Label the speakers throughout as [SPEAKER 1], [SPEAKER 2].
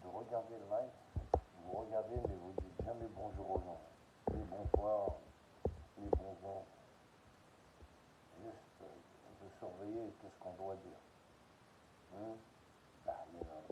[SPEAKER 1] de regarder le live, vous regardez mais vous dites jamais bonjour aux gens, ni bonsoir, ni bonjour, juste de surveiller qu'est-ce qu'on doit dire. Hein? Ah, mais non,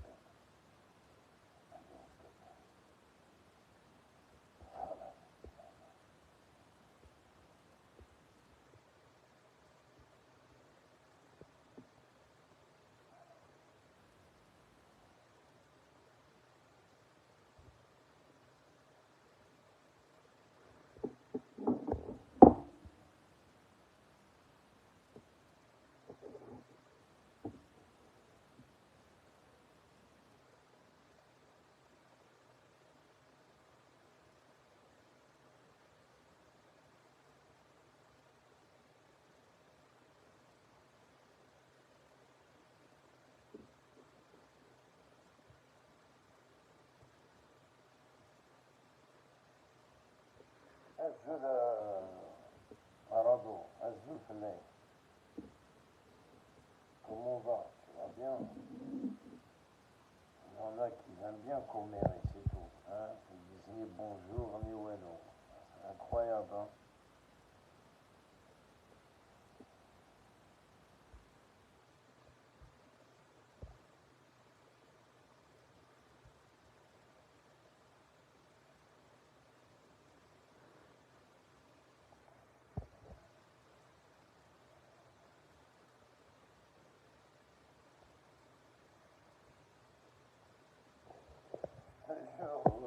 [SPEAKER 1] أسجل أرادو أسجل في الليل. Comment va? Tu vas bien? Il y en a qui aiment bien comer, c'est tout. Hein? Ils disent ni bonjour ni wello. C'est incroyable, hein?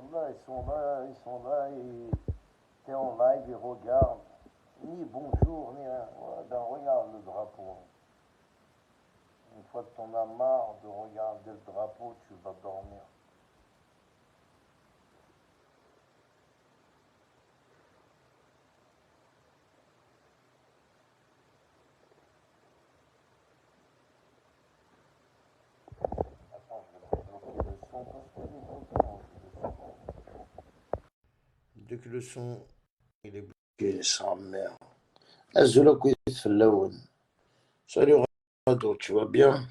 [SPEAKER 1] Là, t'es en live, ils regardent. Ni bonjour, ni rien. Ouais, ben regarde le drapeau. Une fois que t'en as marre de regarder le drapeau, tu vas dormir. Attends, je vais bloquer le son parce qu'il est bloqué. Dès que le son il est bloqué, sa mère. Azula كويس في اللون. Salut Rado, tu vas bien?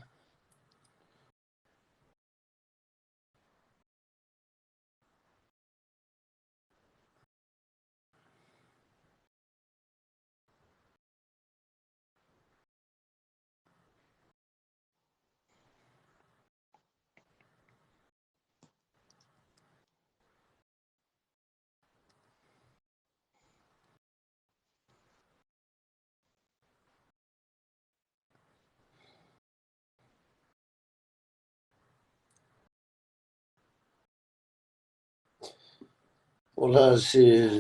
[SPEAKER 1] Voilà, c'est.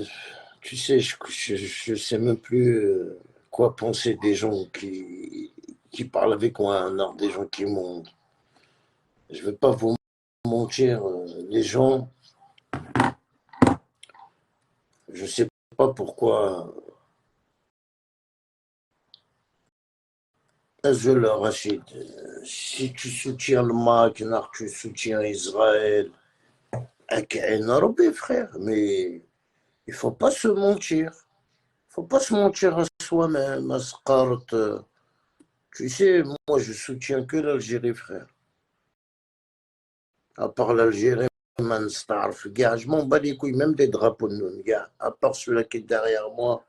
[SPEAKER 1] Tu sais, je sais même plus quoi penser des gens qui parlent avec moi, un des gens qui montent. Je vais pas vous mentir, les gens, je sais pas pourquoi. Azul Rachid, si tu soutiens le Maknar, tu soutiens Israël, Rabbi, frère, mais il faut pas se mentir. Il faut pas se mentir à soi-même, à Asqart. Tu sais, moi, je soutiens que l'Algérie, frère. À part l'Algérie, man, gars, je m'en bats les couilles, même des drapeaux de nous, gars. À part celui-là qui est derrière moi.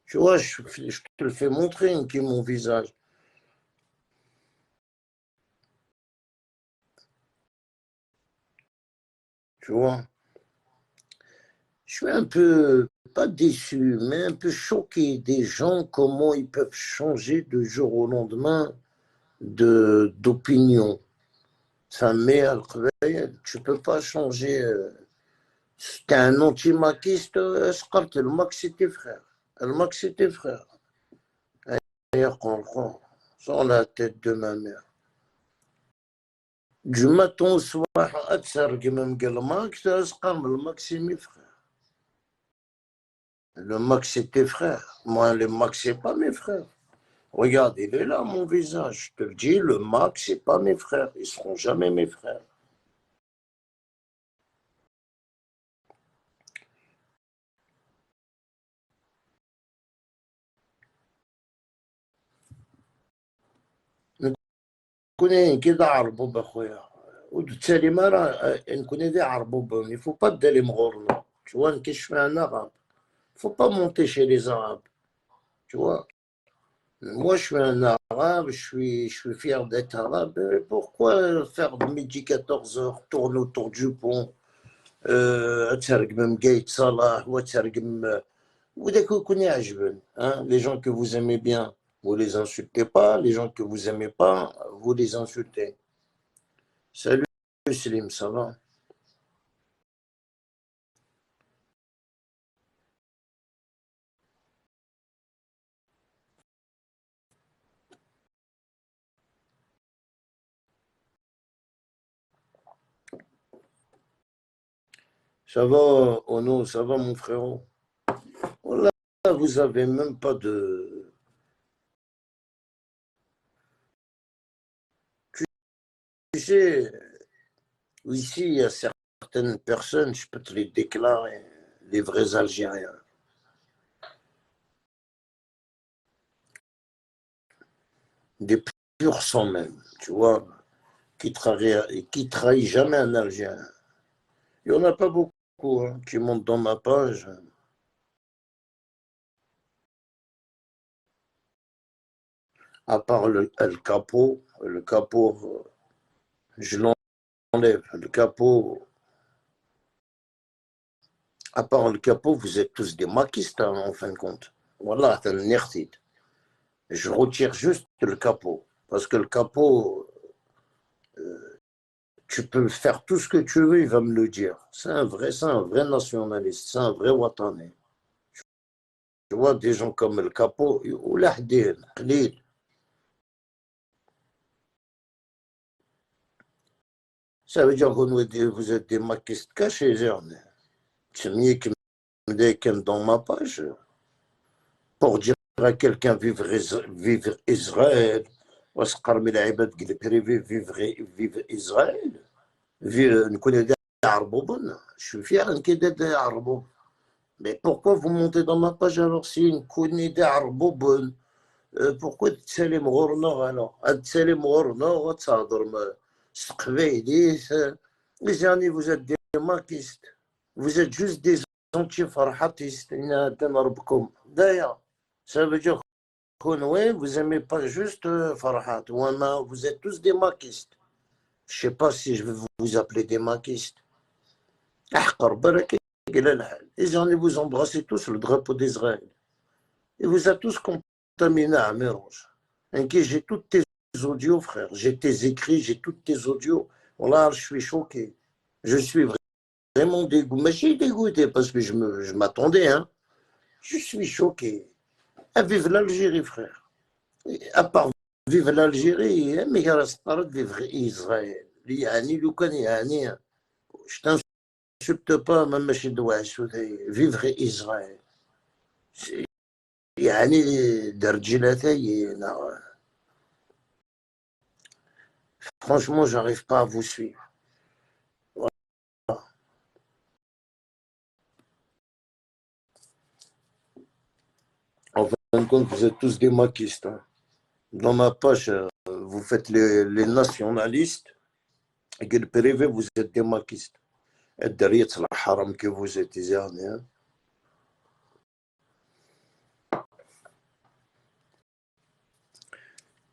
[SPEAKER 1] Tu vois, je te le fais montrer, qui est mon visage. Tu vois, je suis un peu, pas déçu, mais un peu choqué des gens, comment ils peuvent changer de jour au lendemain d'opinion. Ça met à tu peux pas changer. T'es un anti-maquiste, le max c'est tes frères. Le max c'est tes frères. D'ailleurs, comprends, sans la tête de ma mère. Du matin au soir, le max c'est mes frères. Le max c'est tes frères. Moi, le max c'est pas mes frères. Regarde, il est là, mon visage. Je te le dis, le max c'est pas mes frères. Ils seront jamais mes frères. كوني كي عربوا بخويا وبالتالي ما راه نكون هذا عربوبهم. Il faut pas d'aller مغورنا. Tu vois, je suis un arabe. Il faut pas monter chez les arabes. Tu vois. Moi, je suis un arabe, je suis fier d'être arabe. Pourquoi faire de midi 14 heures, tourner autour du pont, أترجم قايد صلاح وأترجم وذاك يكون يعجبن. Hein? Les gens que vous aimez bien, vous les insultez pas. Les gens que vous aimez pas, vous les insultez. Salut Slim, ça va? Ça va, Ono, ça va mon frérot? Voilà, vous avez même pas de... Tu sais, ici, il y a certaines personnes, je peux te les déclarer, les vrais Algériens, des purs sang même, tu vois, qui trahit jamais un Algérien. Il n'y en a pas beaucoup hein, qui montent dans ma page. À part le capot, je l'enlève. Le capot, à part le capot, vous êtes tous des maquistes hein, en fin de compte. Voilà, c'est un nertide. Je retire juste le capot. Parce que le capot, tu peux faire tout ce que tu veux, il va me le dire. C'est un vrai nationaliste, c'est un vrai Watani. Tu vois, des gens comme le capot, ou l'ahdin, qlil. Ça veut dire que vous êtes des maquistes cachés, genre. C'est mieux que me dans ma page pour dire à quelqu'un vivre Israël. واسقر من العباد قال vivre Israël. نكون هذا عربوبنا. Je suis fier كده عربوب. Mais pourquoi vous montez dans ma page alors si نكون هذا عربوب pourquoi تسالي مغورنا alors تسالي مغورنا وتهضر سقبايلي les amis vous êtes des maquistes. Vous êtes juste des anti-farhatistes. D'ailleurs, ça veut dire que ouais, vous n'aimez pas juste Farhat. Vous êtes tous des maquistes. Je ne sais pas si je vais vous appeler des maquistes. Les gens vous embrassez tous le drapeau d'Israël. Et vous êtes tous contaminés à mélange. J'ai tous tes audios, frère. J'ai tes écrits, j'ai tous tes audios. Voilà, je suis choqué. Je suis vraiment dégoûté. Mais je suis dégoûté parce que je m'attendais. Hein. Je suis choqué. À vivre l'Algérie, frère. À part vivre l'Algérie, mais il reste pas de vivre Israël. Je t'insulte pas, même si je vivre Israël. يعني درجلتي franchement j'arrive pas à vous suivre. En fin de compte vous êtes tous des maquistes hein. Dans ma page vous faites les nationalistes et que le privé vous êtes des maquistes. الدرية الحرام que vous êtes يعني hein.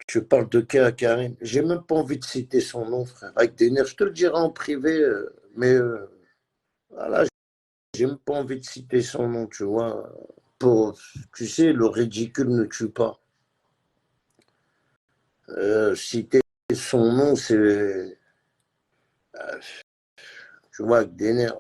[SPEAKER 1] Je parle de qui à Karim? J'ai même pas envie de citer son nom, frère. Avec des nerfs, je te le dirai en privé, mais voilà, j'ai même pas envie de citer son nom, tu vois. Tu sais, le ridicule ne tue pas. Citer son nom, c'est, tu vois, avec des nerfs.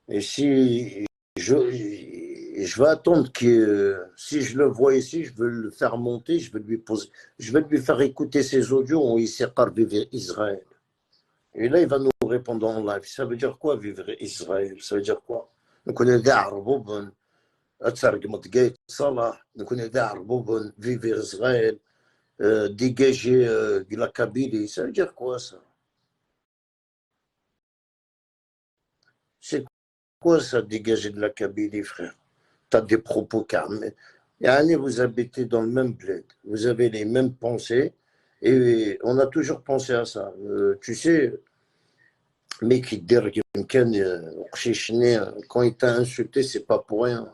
[SPEAKER 1] Et si je vais attendre que si je le vois ici, je veux le faire monter, je vais lui faire écouter ses audios où il sépare vivre Israël. Et là, il va nous répondre en live. Ça veut dire quoi vivre Israël? Ça veut dire quoi? نكون هذا عربوبا أترجم تقايت صلاح نكون هذا عربوبا vivre Israël dégager la Kabylie. Ça veut dire quoi ça? C'est quoi ça dégager de la Kabylie, frère? T'as des propos calmes. Yani, vous habitez dans le même bled, vous avez les mêmes pensées, et on a toujours pensé à ça. Tu sais, mec, quand il t'a insulté, c'est pas pour rien.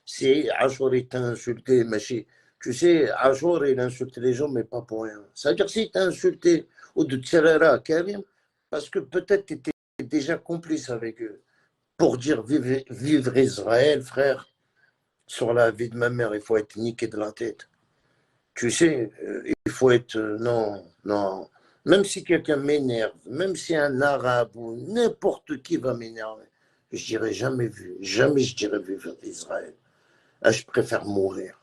[SPEAKER 1] Si Ashur il t'a insulté, tu sais, Ashur il insulte les gens, mais pas pour rien. C'est-à-dire, s'il t'a insulté, ou de Tserera, Karim, parce que peut-être tu étais déjà complice avec eux. Pour dire vivre Israël, frère, sur la vie de ma mère, il faut être niqué de la tête. Tu sais, il faut être. Non, non. Même si quelqu'un m'énerve, même si un arabe ou n'importe qui va m'énerver, je dirais jamais vu, jamais je dirais vivre Israël. Ah, je préfère mourir.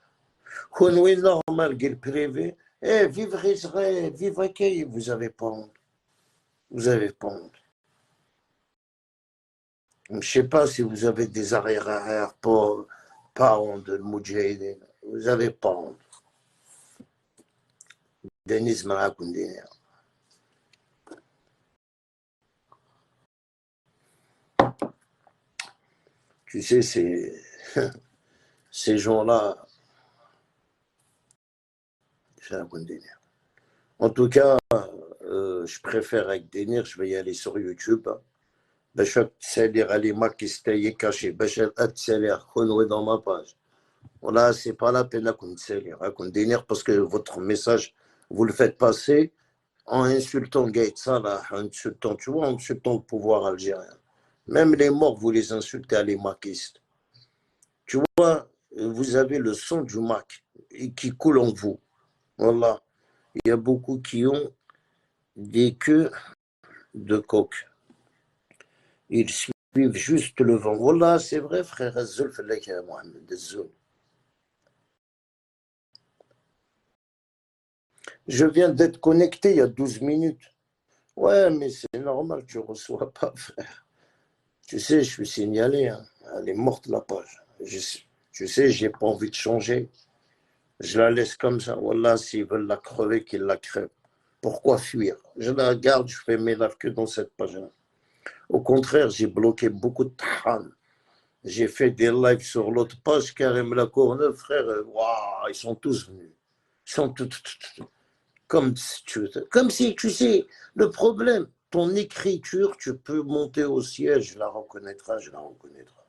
[SPEAKER 1] Oui, normal, guerre privée. Eh, vivre Israël, vivre accueil, vous avez pas honte. Vous avez pas honte. Je ne sais pas si vous avez des arrière-arrière parents de Moudjahidine. Vous avez pas honte. Denis Marakoundine. Tu sais, ces gens-là, en tout cas, je préfère avec Denir, je vais y aller sur YouTube. باش تسالي على ما كيستاي كاشي باش تسالي خذوا dans ma page. Voilà, c'est pas la peine à qu'on Denir parce que votre message, vous le faites passer en insultant Gaït Salah, en insultant, tu vois, en insultant le pouvoir algérien. Même les morts, vous les insultez à les maquistes. Tu vois, vous avez le sang du Mac qui coule en vous. Voilà. Il y a beaucoup qui ont des queues de coq. Ils suivent juste le vent. Voilà, c'est vrai, frère Azul, Mohamed Azul. Je viens d'être connecté il y a 12 minutes. Ouais, mais c'est normal, tu ne reçois pas, frère. Tu sais, je suis signalé. Hein. Elle est morte, la page. Tu sais, j'ai pas envie de changer. Je la laisse comme ça. Voilà, s'ils veulent la crever, qu'ils la crèvent. Pourquoi fuir? Je la garde, je fais mes lives que dans cette page-là. Au contraire, j'ai bloqué beaucoup de tran. J'ai fait des lives sur l'autre page, Karim Lacourneuve, frère. Waouh, ils sont tous venus. Ils sont comme si, tu sais, le problème, ton écriture, tu peux monter au ciel, je la reconnaîtrai, je la reconnaîtrai.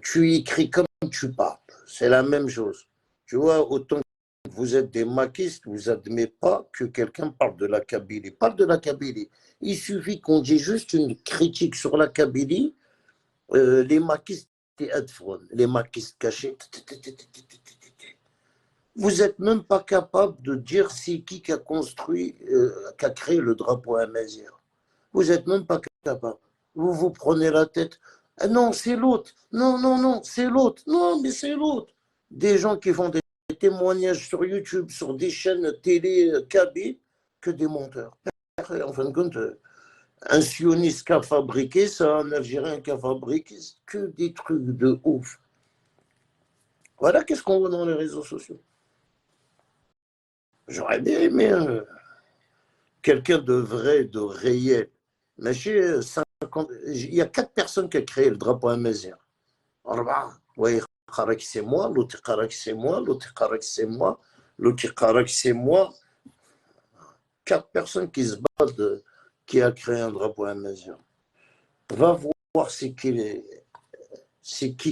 [SPEAKER 1] Tu écris comme tu parles. C'est la même chose. Tu vois, autant que vous êtes des maquistes, vous n'admettez pas que quelqu'un parle de la Kabylie. Parle de la Kabylie. Il suffit qu'on dise juste une critique sur la Kabylie, les maquistes et les maquistes cachés. Vous n'êtes même pas capable de dire c'est qui a construit, qui a créé le drapeau amazigh. Vous n'êtes même pas capable. Vous vous prenez la tête. Ah non, c'est l'autre. Non, non, non, c'est l'autre. Non, mais c'est l'autre. Des gens qui font des témoignages sur YouTube, sur des chaînes télé kabyles, que des menteurs. En fin de compte, un sioniste qui a fabriqué ça, un Algérien qui a fabriqué que des trucs de ouf. Voilà qu'est-ce qu'on voit dans les réseaux sociaux. J'aurais bien aimé quelqu'un de vrai, de réel. Mais il y a 4 personnes qui ont créé le drapeau amazigh. Oui, c'est moi, l'autre c'est moi, l'autre c'est moi, l'autre c'est moi. 4 personnes qui se battent, qui a créé un drapeau amazigh. Va voir c'est qui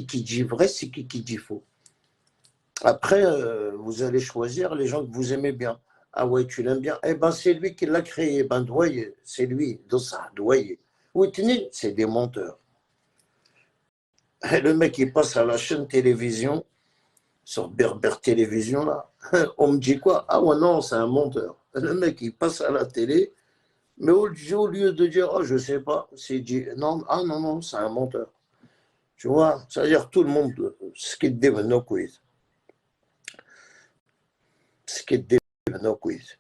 [SPEAKER 1] dit vrai, c'est qui dit faux. Après, vous allez choisir les gens que vous aimez bien. Ah ouais, tu l'aimes bien. Eh ben, c'est lui qui l'a créé. Ben, Douaye, c'est lui. Dossa, Douaye. Whitney, c'est des menteurs. Et le mec, il passe à la chaîne télévision, sur Berber Télévision, là. On me dit quoi? Ah ouais, non, c'est un menteur. Le mec, il passe à la télé, mais au lieu de dire, oh, je sais pas, c'est dit, non, ah non, non, c'est un menteur. Tu vois, c'est-à-dire tout le monde, ce qui dit, no quiz. Ce qui dit, no quiz.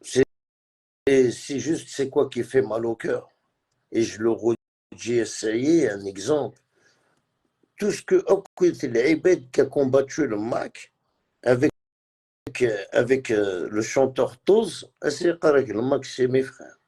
[SPEAKER 1] C'est juste, c'est quoi qui fait mal au cœur. Et je le redis, essayé, un exemple. Tout ce que Okwit el qui a combattu le Mac avec le chanteur Toz, c'est le Mac, c'est mes frères.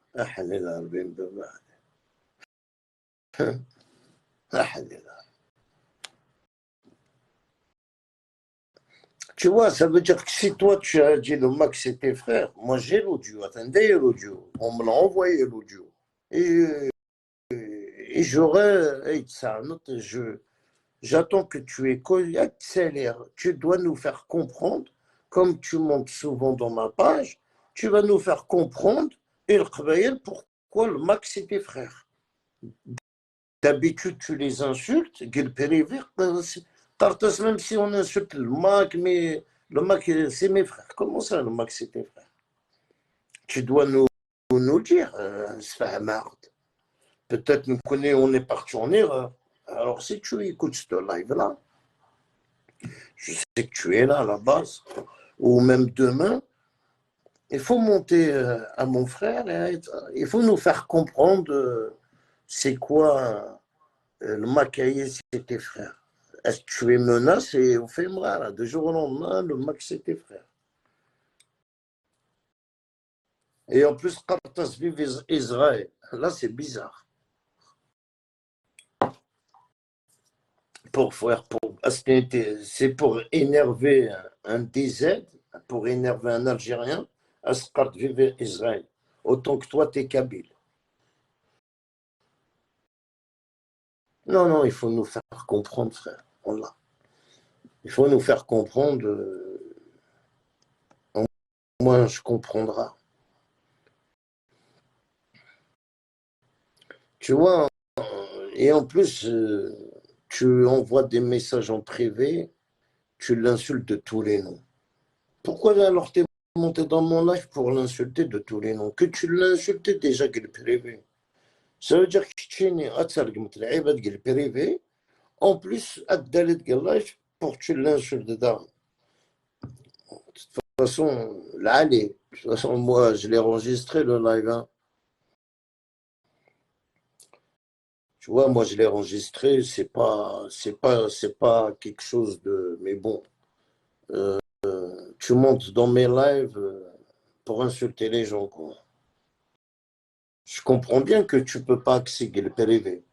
[SPEAKER 1] Tu vois, ça veut dire que si toi tu as dit le Max c'est tes frères, moi j'ai l'audio. Attendez l'audio. On me l'a envoyé l'audio. Et, et j'aurais. Ça, j'attends que tu écoutes, accélère. Tu dois nous faire comprendre, comme tu montes souvent dans ma page, tu vas nous faire comprendre, et le Khabayel, pourquoi le Max c'est tes frères. D'habitude, tu les insultes, même si on insulte le Mac, mais le Mac, c'est mes frères. Comment ça, le Mac, c'est tes frères? Tu dois nous dire, c'est pas marre. Peut-être nous connaissons, on est parti en erreur. Alors, si tu écoutes ce live-là, je sais que tu es là à la base, ou même demain, il faut monter à mon frère, il faut nous faire comprendre c'est quoi le Macaï, c'est tes frères. Est-ce que tu es menacé au féminin, là, de jour au lendemain, le Mac, c'est tes frères. Et en plus, Qartas vive Israël. Là, c'est bizarre. C'est pour énerver un DZ, pour énerver un Algérien. Asqart vive Israël. Autant que toi, t'es Kabyle. Non, non, il faut nous faire comprendre, frère. Voilà. Il faut nous faire comprendre. Au moins, je comprendrai. Tu vois, et en plus, tu envoies des messages en privé, tu l'insultes de tous les noms. Pourquoi alors t'es monté dans mon live pour l'insulter de tous les noms? Que tu l'insultais déjà qu'il privé. Ça veut dire que tu es privé. En plus, Addalet live pour que tu l'insultes dedans. De toute façon, là, de toute façon, moi, je l'ai enregistré le live. Hein. Tu vois, moi, je l'ai enregistré, c'est pas quelque chose de. Mais bon, tu montes dans mes lives pour insulter les gens, quoi. Je comprends bien que tu peux pas accéder le privé.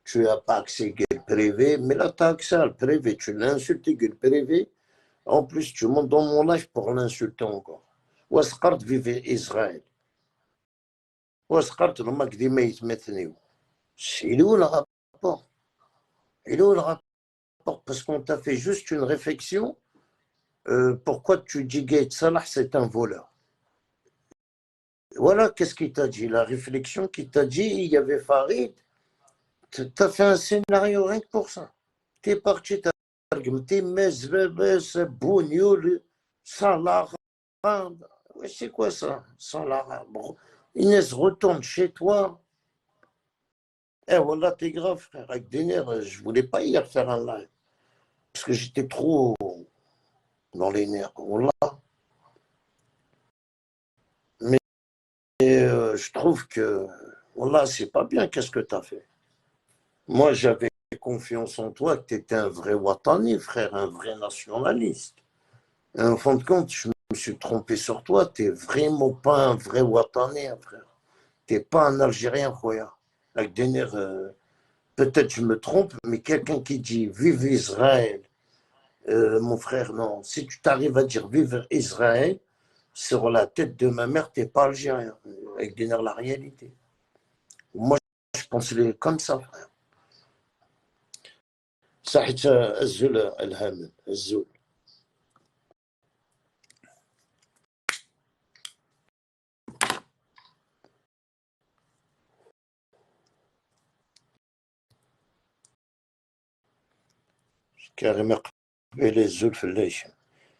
[SPEAKER 1] Tu n'as pas accès au privé, mais là, tu as accès au privé. Tu l'as insulté le privé. En plus, tu montes dans mon live pour l'insulter encore. Wasqart vive Israël. Wasqart, le mec dit, mais il est où le rapport? Il est où le rapport? Parce qu'on t'a fait juste une réflexion. Pourquoi tu dis Gaët Salah, c'est un voleur? Voilà, qu'est-ce qu'il t'a dit? La réflexion qu'il t'a dit, il y avait Farid. Tu as fait un scénario rien que pour ça. Tu es parti, tu as argumenté, mais Bougnoul, Salah. Ouais, c'est quoi ça? Salah. Bon. Inès, retourne chez toi. Eh, voilà, t'es grave, frère. Avec des nerfs, je voulais pas hier faire un live. Parce que j'étais trop dans les nerfs. Voilà. Mais je trouve que, voilà, c'est pas bien. Qu'est-ce que tu as fait? Moi, j'avais confiance en toi, que tu étais un vrai Ouattani, frère, un vrai nationaliste. Et en fin de compte, je me suis trompé sur toi. Tu n'es vraiment pas un vrai Ouattani, frère. Tu n'es pas un Algérien, Khoya. Avec des nerfs, peut-être je me trompe, mais quelqu'un qui dit vive Israël, mon frère, non. Si tu t'arrives à dire vive Israël, sur la tête de ma mère, tu n'es pas Algérien. Avec des nerfs, la réalité. Moi, je pense comme ça, frère. صحيت الزول الهامل الزول carrément et les Zul Fellation.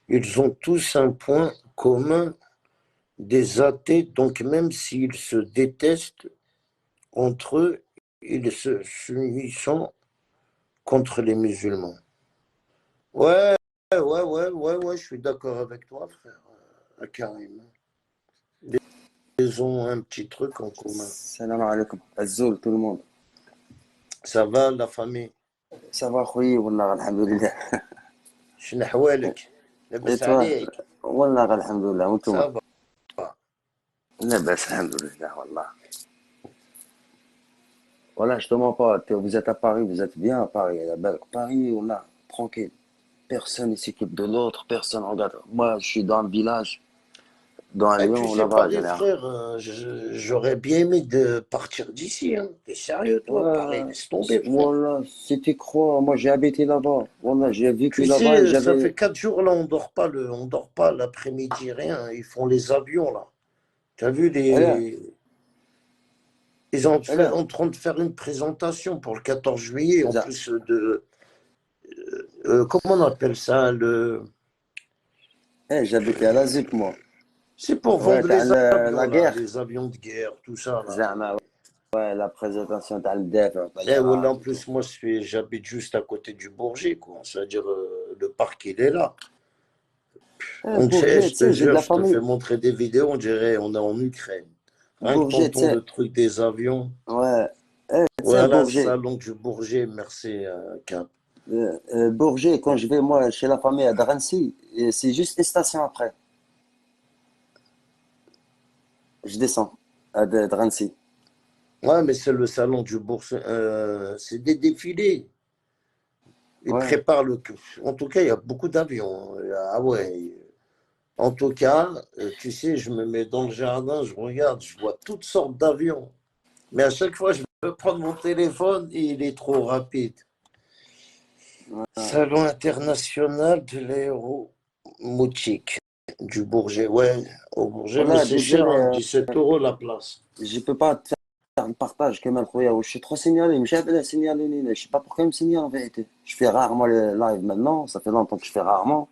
[SPEAKER 1] Ils ont tous un point commun, des athées, donc même s'ils se détestent entre eux, ils se s'unissent contre les musulmans. Ouais, ouais, je suis d'accord avec toi, frère, carrément. Ils ont un petit truc en commun.
[SPEAKER 2] Salam alaikum. Azul, tout le monde.
[SPEAKER 1] Ça va, la famille?
[SPEAKER 2] Ça va, khoui, wallah, alhamdoulilah.
[SPEAKER 1] شنو أحوالك؟
[SPEAKER 2] Et
[SPEAKER 1] لاباس
[SPEAKER 2] toi?
[SPEAKER 1] عليك؟
[SPEAKER 2] Wallah, alhamdoulilah,
[SPEAKER 1] Ça
[SPEAKER 2] وانتوما؟
[SPEAKER 1] va.
[SPEAKER 2] لاباس, alhamdoulilah, wallah. Voilà, je te mens pas. Vous êtes à Paris, vous êtes bien à Paris. À la belle Paris, wallah, tranquille. personne ne s'occupe de l'autre, personne regarde. Moi, je suis dans le village, dans
[SPEAKER 1] Eh, tu
[SPEAKER 2] Lyon,
[SPEAKER 1] sais,
[SPEAKER 2] là-bas,
[SPEAKER 1] Paris, frère, j'aurais bien aimé de partir d'ici. Hein. T'es sérieux, toi? Paris,
[SPEAKER 2] Ouais,
[SPEAKER 1] laisse tomber, frère.
[SPEAKER 2] voilà, c'était quoi? Moi, j'ai habité là-bas. Voilà, j'ai vécu
[SPEAKER 1] Tu
[SPEAKER 2] là-bas et
[SPEAKER 1] sais, ça
[SPEAKER 2] j'avais.
[SPEAKER 1] fait 4 jours là, on dort pas l'après-midi, rien. Ils font les avions là. Tu as vu
[SPEAKER 2] Et là,
[SPEAKER 1] ils sont
[SPEAKER 2] et là,
[SPEAKER 1] en train de faire une présentation pour le 14 juillet, en
[SPEAKER 2] ça-
[SPEAKER 1] plus de, comment on appelle ça,
[SPEAKER 2] j'habitais à la ZIP, moi.
[SPEAKER 1] c'est pour
[SPEAKER 2] Ouais,
[SPEAKER 1] vendre
[SPEAKER 2] t'as
[SPEAKER 1] les avions
[SPEAKER 2] la
[SPEAKER 1] là,
[SPEAKER 2] guerre.
[SPEAKER 1] les avions de guerre, tout ça là.
[SPEAKER 2] زعما ouais, la présentation تاع الدافع
[SPEAKER 1] Et voilà,
[SPEAKER 2] والطيارات
[SPEAKER 1] en
[SPEAKER 2] et tout.
[SPEAKER 1] plus, moi, j'habite juste à côté du Bourget, quoi. C'est-à-dire, le parc, il est là. On sait,
[SPEAKER 2] Bourget,
[SPEAKER 1] je
[SPEAKER 2] tu
[SPEAKER 1] te
[SPEAKER 2] sais, j'ai de
[SPEAKER 1] jure,
[SPEAKER 2] la
[SPEAKER 1] je te fais
[SPEAKER 2] famille.
[SPEAKER 1] montrer des vidéos, on dirait on est en Ukraine. Rien que
[SPEAKER 2] Bourget, tu
[SPEAKER 1] t'entends le
[SPEAKER 2] sais,
[SPEAKER 1] truc des avions.
[SPEAKER 2] ouais. Tu sais,
[SPEAKER 1] Voilà,
[SPEAKER 2] Bourget.
[SPEAKER 1] salon du Bourget, merci, Cap.
[SPEAKER 2] Bourget, quand je vais, moi, chez la famille à Drancy, et c'est juste une station après. Je descends à Drancy.
[SPEAKER 1] Ouais, mais c'est le salon du Bourget, c'est des défilés. Ils
[SPEAKER 2] Ouais.
[SPEAKER 1] préparent le. En tout cas, il y a beaucoup d'avions. Ah ouais. En tout cas, tu sais, je me mets dans le jardin, je regarde, je vois toutes sortes d'avions. Mais à chaque fois, je veux prendre mon téléphone et il est trop rapide.
[SPEAKER 2] Ouais.
[SPEAKER 1] Salon international de l'aéronautique du Bourget. Ouais, au Bourget, mais
[SPEAKER 2] Voilà,
[SPEAKER 1] c'est cher,
[SPEAKER 2] désolé,
[SPEAKER 1] hein, 17 € la place.
[SPEAKER 2] je peux pas te faire un partage comme incroyable. Je suis trop signalé, mais j'avais la signaler. Je sais pas pourquoi il me signale en vérité. Je fais rarement les lives maintenant, ça fait longtemps que je fais rarement.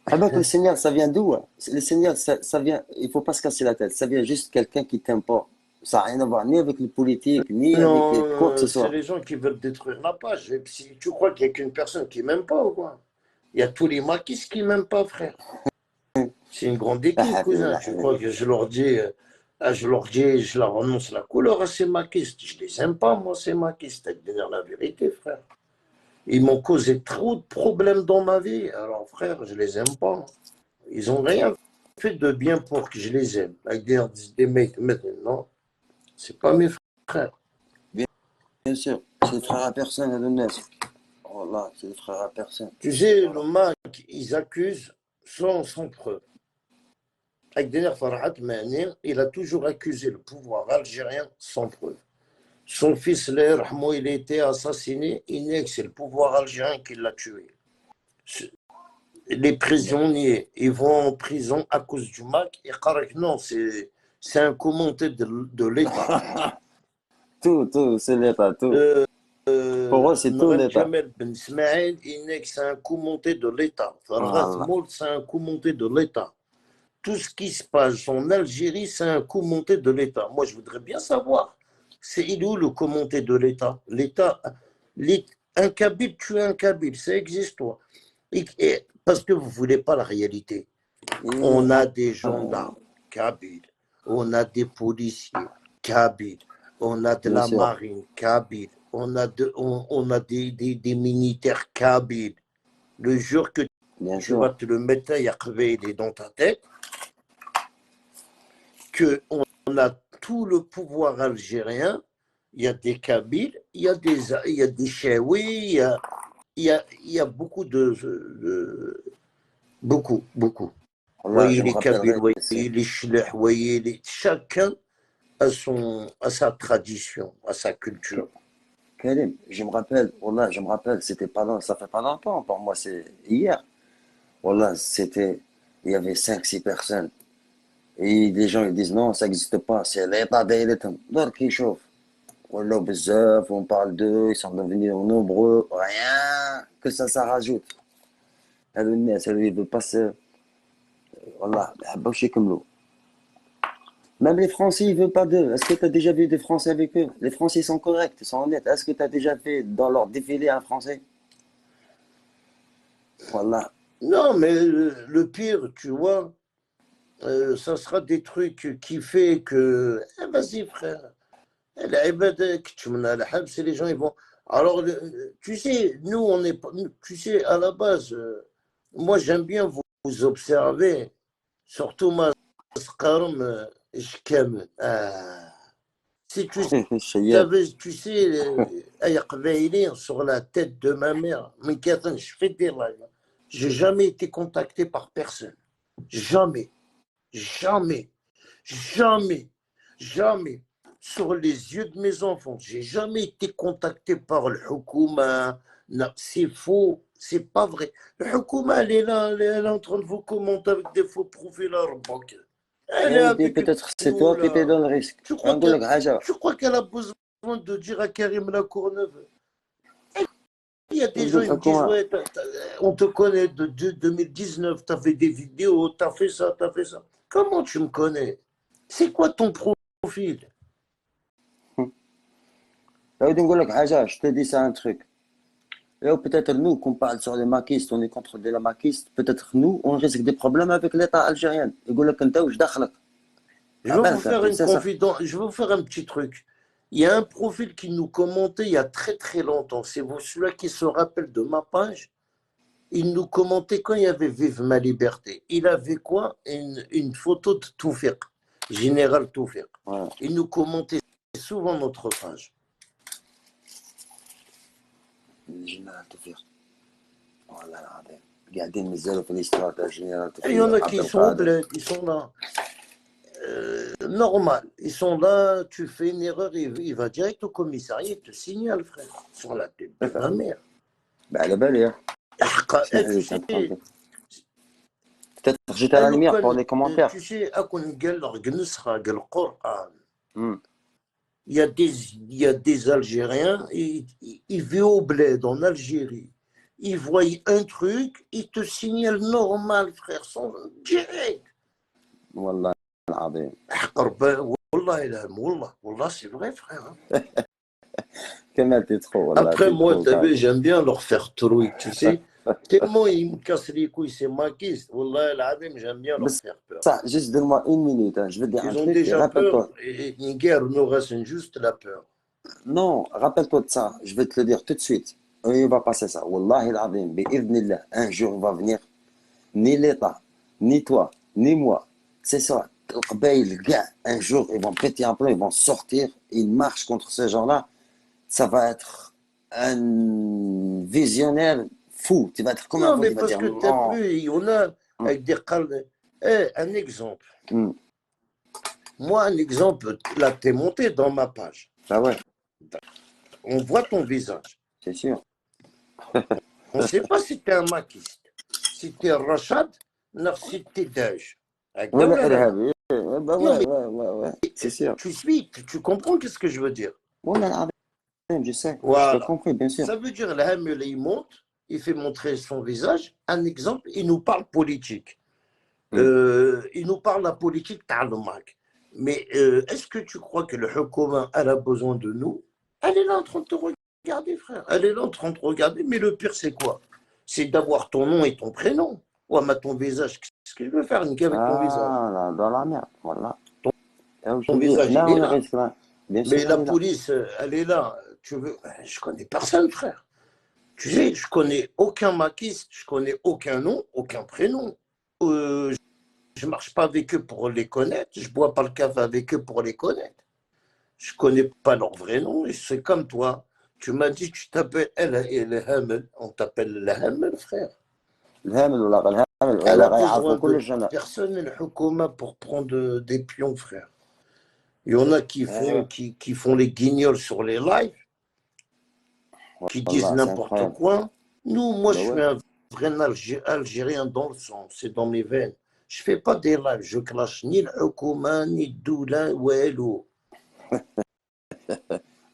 [SPEAKER 2] Ah ben que le signal, ça vient d'où? Hein. Le signal, ça vient, il faut pas se casser la tête. Ça vient juste quelqu'un qui t'aime pas. Ça n'a rien à voir ni avec les politiques, ni avec
[SPEAKER 1] Non,
[SPEAKER 2] quoi que ce
[SPEAKER 1] c'est
[SPEAKER 2] soit.
[SPEAKER 1] les gens qui veulent détruire la page. Et puis, si tu crois qu'il n'y a qu'une personne qui m'aime pas ou quoi? Il y a tous les maquis qui m'aiment pas, frère. C'est une grande
[SPEAKER 2] La
[SPEAKER 1] équipe,
[SPEAKER 2] habibi,
[SPEAKER 1] cousin.
[SPEAKER 2] la
[SPEAKER 1] Tu
[SPEAKER 2] habibi.
[SPEAKER 1] crois que je leur annonce la couleur à ces maquistes. Je les aime pas, moi, ces maquistes. À te dire la vérité, frère. Ils m'ont causé trop de problèmes dans ma vie. Alors, frère, je les aime pas. Ils ont rien fait de bien pour que je les aime. Avec des mecs, maintenant, c'est pas mes frères.
[SPEAKER 2] Bien sûr, c'est le frère à personne à donner. Oh là, c'est le frère à personne.
[SPEAKER 1] Tu sais, le
[SPEAKER 2] Voilà.
[SPEAKER 1] Mac, ils accusent sans preuve. Agdener Farhat Mani, il a toujours accusé le pouvoir algérien sans preuve. Son fils, Rahmo, il a été assassiné. Il n'est que c'est le pouvoir algérien qui l'a tué. Les prisonniers, ils vont en prison à cause du Mac. Et Karak, non, c'est un commentaire de l'État.
[SPEAKER 2] Tout, c'est l'État, tout. Pour eux, c'est tout
[SPEAKER 1] Nrem
[SPEAKER 2] l'État.
[SPEAKER 1] Jamel Ben Ismaël, il n'est que c'est un commentaire de l'État. Farhat
[SPEAKER 2] Voilà.
[SPEAKER 1] Moul, c'est un commentaire de l'État. Tout ce qui se passe en Algérie, c'est un coup monté de l'État. Moi, je voudrais bien savoir, il est où le coup monté de l'État? L'État, un Kabyle tue un Kabyle, ça existe, toi. Parce que vous ne voulez pas la réalité.
[SPEAKER 2] Et,
[SPEAKER 1] On a des
[SPEAKER 2] euh,
[SPEAKER 1] gendarmes kabyles, on a des policiers kabyles, on a de
[SPEAKER 2] bien
[SPEAKER 1] la
[SPEAKER 2] sûr,
[SPEAKER 1] marine kabyle, on a des militaires kabyles. Le jour que
[SPEAKER 2] bien
[SPEAKER 1] tu vas
[SPEAKER 2] sûr.
[SPEAKER 1] te le mettre à il est dans ta tête, qu'on a tout le pouvoir algérien, il y a des Kabyles, il y a des Chaouis, il y a beaucoup beaucoup.
[SPEAKER 2] Là,
[SPEAKER 1] Voyez
[SPEAKER 2] je me
[SPEAKER 1] les Kabyles,
[SPEAKER 2] rappellerai.
[SPEAKER 1] voyez les Chleh, chacun a sa tradition, a sa culture.
[SPEAKER 2] Karim, je me rappelle, voilà, je me rappelle, c'était pas long, ça fait pas longtemps, pour moi, c'est hier. Voilà, il y avait 5 6 personnes. Et les gens, ils disent non, ça n'existe pas, c'est l'État d'Aïletum. Donc, ils chauffent. Voilà, bzaf, on parle d'eux, ils sont devenus nombreux, rien que ça rajoute. هذا الناس هذو يبقوا pas والله ما حبوش يكملوا. Même les Français, ils veulent pas d'eux. Est-ce que tu as déjà vu des Français avec eux? Les Français sont corrects, ils sont honnêtes. Est-ce que tu as déjà fait dans leur défilé un Français? Voilà.
[SPEAKER 1] Non, mais le pire, tu vois, ça sera des trucs qui fait que, vas-y frère, c'est les gens, ils vont. Alors, tu sais, nous, on est pas. Tu sais, à la base, moi, j'aime bien vous observer, surtout ma skarm, je Si tu
[SPEAKER 2] الشياب.
[SPEAKER 1] savais, tu sais, أي قبايلي sur la tête de ma mère, من كثر je fais des lives. J'ai jamais été contacté par personne. Jamais, jamais, jamais, jamais. Sur les yeux de mes enfants, j'ai jamais été contacté par le Hukuma. Non, c'est faux, c'est pas vrai. Le Hukuma, elle est en train de vous commenter avec des faux profils à Rabbok. Elle
[SPEAKER 2] يا
[SPEAKER 1] est
[SPEAKER 2] ودي
[SPEAKER 1] avec
[SPEAKER 2] peut-être c'est
[SPEAKER 1] nous,
[SPEAKER 2] toi qui t'es
[SPEAKER 1] là.
[SPEAKER 2] dans le risque.
[SPEAKER 1] Tu crois
[SPEAKER 2] نقول
[SPEAKER 1] qu'elle
[SPEAKER 2] لك حاجة.
[SPEAKER 1] tu crois qu'elle a besoin de dire à Karim Lacourneuve? Il y a
[SPEAKER 2] يا
[SPEAKER 1] des
[SPEAKER 2] ودي
[SPEAKER 1] gens, ils me disent,
[SPEAKER 2] الحكومة.
[SPEAKER 1] ouais, on te connaît de 2019, tu as fait des vidéos, tu as fait ça, tu as fait ça. Comment tu me connais? C'est quoi ton profil?
[SPEAKER 2] يا ودي نقول لك حاجة. Je te dis ça un truc. Et peut-être nous, qu'on parle sur les maquistes, on est contre les maquistes, peut-être nous, on risque des problèmes avec l'État algérien. يقول لك أنت واش دخلك.
[SPEAKER 1] Je vais vous
[SPEAKER 2] عبالك
[SPEAKER 1] faire
[SPEAKER 2] أنت
[SPEAKER 1] une
[SPEAKER 2] c'est ça.
[SPEAKER 1] confidence, je vais vous faire un petit truc. Il y a un profil qui nous commentait il y a très très longtemps. C'est vous, celui-là qui se rappelle de ma page. Il nous commentait quand il y avait Vive ma liberté. Il avait quoi? Une photo de Toufik, général Toufik.
[SPEAKER 2] Ouais.
[SPEAKER 1] Il nous commentait souvent notre page.
[SPEAKER 2] الجنرال توفيق. والله العظيم قاعدين نزلوا في الهستوار تاع الجنرال
[SPEAKER 1] Et il y
[SPEAKER 2] توفيق
[SPEAKER 1] en a
[SPEAKER 2] عبد
[SPEAKER 1] qui sont au
[SPEAKER 2] القادر.
[SPEAKER 1] bled, ils sont là. Normal, ils sont là, tu fais une erreur, il va direct au commissariat, il te signale, frère, sur la tête de ma mère.
[SPEAKER 2] على بالي.
[SPEAKER 1] Eh,
[SPEAKER 2] شنو
[SPEAKER 1] tu
[SPEAKER 2] اللي كان
[SPEAKER 1] sais,
[SPEAKER 2] تخبي. Peut-être j'étais à la lumière pour les commentaires.
[SPEAKER 1] tu sais, أكون قال لك نسخة قال القرآن.
[SPEAKER 2] Hmm.
[SPEAKER 1] Il y a des Algériens, ils vivent au bled en Algérie. Ils voient un truc, ils te signalent normal, frère, sans direct.
[SPEAKER 2] والله العظيم.
[SPEAKER 1] والله والله والله c'est vrai, frère. Hein.
[SPEAKER 2] كمان t'es trop والله
[SPEAKER 1] Après,
[SPEAKER 2] t'es
[SPEAKER 1] moi,
[SPEAKER 2] trop
[SPEAKER 1] t'as vu,
[SPEAKER 2] grave.
[SPEAKER 1] j'aime bien leur faire trouille, tu sais. Tellement ils me cassent les couilles, c'est maquistes. Wallah, العظيم, j'aime bien leur
[SPEAKER 2] بس
[SPEAKER 1] faire peur.
[SPEAKER 2] ça, juste donne-moi une minute, hein. Je veux dire un
[SPEAKER 1] Ils ont
[SPEAKER 2] truc et
[SPEAKER 1] déjà peur
[SPEAKER 2] rappelle-toi.
[SPEAKER 1] et une guerre nous reste juste la peur.
[SPEAKER 2] Non, rappelle-toi de ça. Je vais te le dire tout de suite. Et il va passer ça. Wallahi al-azim, bi'idhnillah, un jour va venir, ni l'État, ni toi, ni moi. C'est ça. القبائل كاع, un jour, ils vont péter un plomb, ils vont sortir, ils marchent contre ces gens-là. Ça va être un visionnaire fou. Tu vas être comme un
[SPEAKER 1] Non,
[SPEAKER 2] fou,
[SPEAKER 1] mais
[SPEAKER 2] tu vas
[SPEAKER 1] parce
[SPEAKER 2] dire
[SPEAKER 1] que t'as
[SPEAKER 2] non.
[SPEAKER 1] vu, il y en a
[SPEAKER 2] Hum,
[SPEAKER 1] avec des calmes. Eh, un exemple.
[SPEAKER 2] hum.
[SPEAKER 1] Moi, un exemple, là, t'es monté dans ma page.
[SPEAKER 2] Ah ouais,
[SPEAKER 1] On voit ton visage.
[SPEAKER 2] c'est sûr.
[SPEAKER 1] On ne sait pas si t'es un maquiste, si t'es Rachad, non, si t'es Daesh. Avec
[SPEAKER 2] Ouais,
[SPEAKER 1] Daoula, là, là.
[SPEAKER 2] l'Irhabi. Bah
[SPEAKER 1] Non,
[SPEAKER 2] ouais,
[SPEAKER 1] mais
[SPEAKER 2] ouais, ouais, ouais. C'est sûr.
[SPEAKER 1] tu suis, tu comprends qu'est-ce que je veux dire?
[SPEAKER 2] Wallah al-azim, je sais. Je t'ai
[SPEAKER 1] Voilà.
[SPEAKER 2] compris, bien sûr.
[SPEAKER 1] Ça veut dire, le Hamel, il monte, il fait montrer son visage. Un exemple, il nous parle politique.
[SPEAKER 2] Hum.
[SPEAKER 1] Il nous parle de la politique Ta'alomak. Mais est-ce que tu crois que le Hukuma, elle a besoin de nous? Elle est là en train de te regarder, frère. Elle est là en train de te regarder. Mais le pire, c'est quoi? C'est d'avoir ton nom et ton prénom. Ouais, mais ton visage, qu'est-ce que je veux faire, Nick, avec ton visage?
[SPEAKER 2] Ah, là, dans la merde, voilà. Et où je
[SPEAKER 1] Ton
[SPEAKER 2] te dis,
[SPEAKER 1] visage,
[SPEAKER 2] là,
[SPEAKER 1] il est
[SPEAKER 2] on
[SPEAKER 1] là.
[SPEAKER 2] risque là. Bien sûr,
[SPEAKER 1] Mais la
[SPEAKER 2] elle est là.
[SPEAKER 1] police, elle est là. Tu veux. Je connais personne, frère. Tu sais, je connais aucun maquiste, je connais aucun nom, aucun prénom. Je marche pas avec eux pour les connaître, je bois pas le café avec eux pour les connaître. Je connais pas leur vrai nom, et c'est comme toi. Tu m'as dit que tu t'appelles elle et le Hamel. On t'appelle le Hamel, frère.
[SPEAKER 2] الهامل ولا الهامل
[SPEAKER 1] Elle
[SPEAKER 2] ولا
[SPEAKER 1] a besoin
[SPEAKER 2] غيعرفوا كل
[SPEAKER 1] de
[SPEAKER 2] الجنة.
[SPEAKER 1] personne, le Hukuma, pour prendre des pions, frère. Il y en a
[SPEAKER 2] ايوه
[SPEAKER 1] qui font les guignols sur les lives, qui disent
[SPEAKER 2] والله سي
[SPEAKER 1] n'importe
[SPEAKER 2] انكرويابل.
[SPEAKER 1] quoi. Nous, moi,
[SPEAKER 2] bah
[SPEAKER 1] je suis
[SPEAKER 2] ouais.
[SPEAKER 1] un vrai Algérien dans le sang, c'est dans mes veines. Je fais pas des lives, je clash ni le Hukuma, ni Doula, Walou.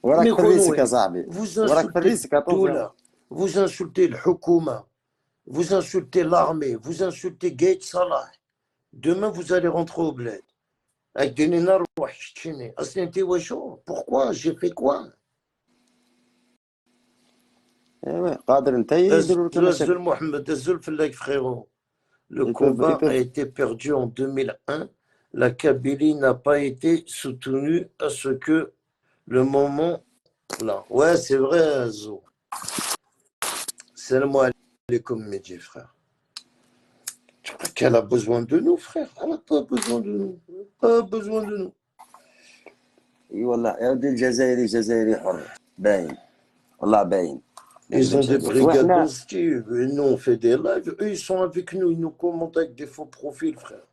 [SPEAKER 2] وراك
[SPEAKER 1] Mais
[SPEAKER 2] في الريسك يا
[SPEAKER 1] Renoué,
[SPEAKER 2] صاحبي.
[SPEAKER 1] vous
[SPEAKER 2] وراك في
[SPEAKER 1] insultez le
[SPEAKER 2] الريسك اتونسيون.
[SPEAKER 1] Doula, vous insultez le Hukuma, vous insultez l'armée, vous insultez Gaït Salah. Demain, vous allez rentrer au bled. Avec des nénars wahchini. Asnenti washo. Pourquoi? J'ai fait quoi?
[SPEAKER 2] ايوه قادر انت يديروا لك المشاكل.
[SPEAKER 1] Azul Mohamed, Azul Fellek, frérot. Le
[SPEAKER 2] ils
[SPEAKER 1] combat a
[SPEAKER 2] peuvent.
[SPEAKER 1] été perdu en 2001. La Kabylie n'a pas été soutenue à ce que le moment là. Ouais, c'est vrai, Azul. Salam alaikum, Medji, frère. Tu crois qu'elle a besoin de nous, frère? Elle n'a pas besoin de nous. Pas besoin de nous.
[SPEAKER 2] اي والله يا ودي الجزائري حر باين. والله باين.
[SPEAKER 1] Ils ont des brigades
[SPEAKER 2] واحنا
[SPEAKER 1] d'hostie. Nous, on fait des lives. Eux, ils sont avec nous. Ils nous commentent avec des faux profils, frère.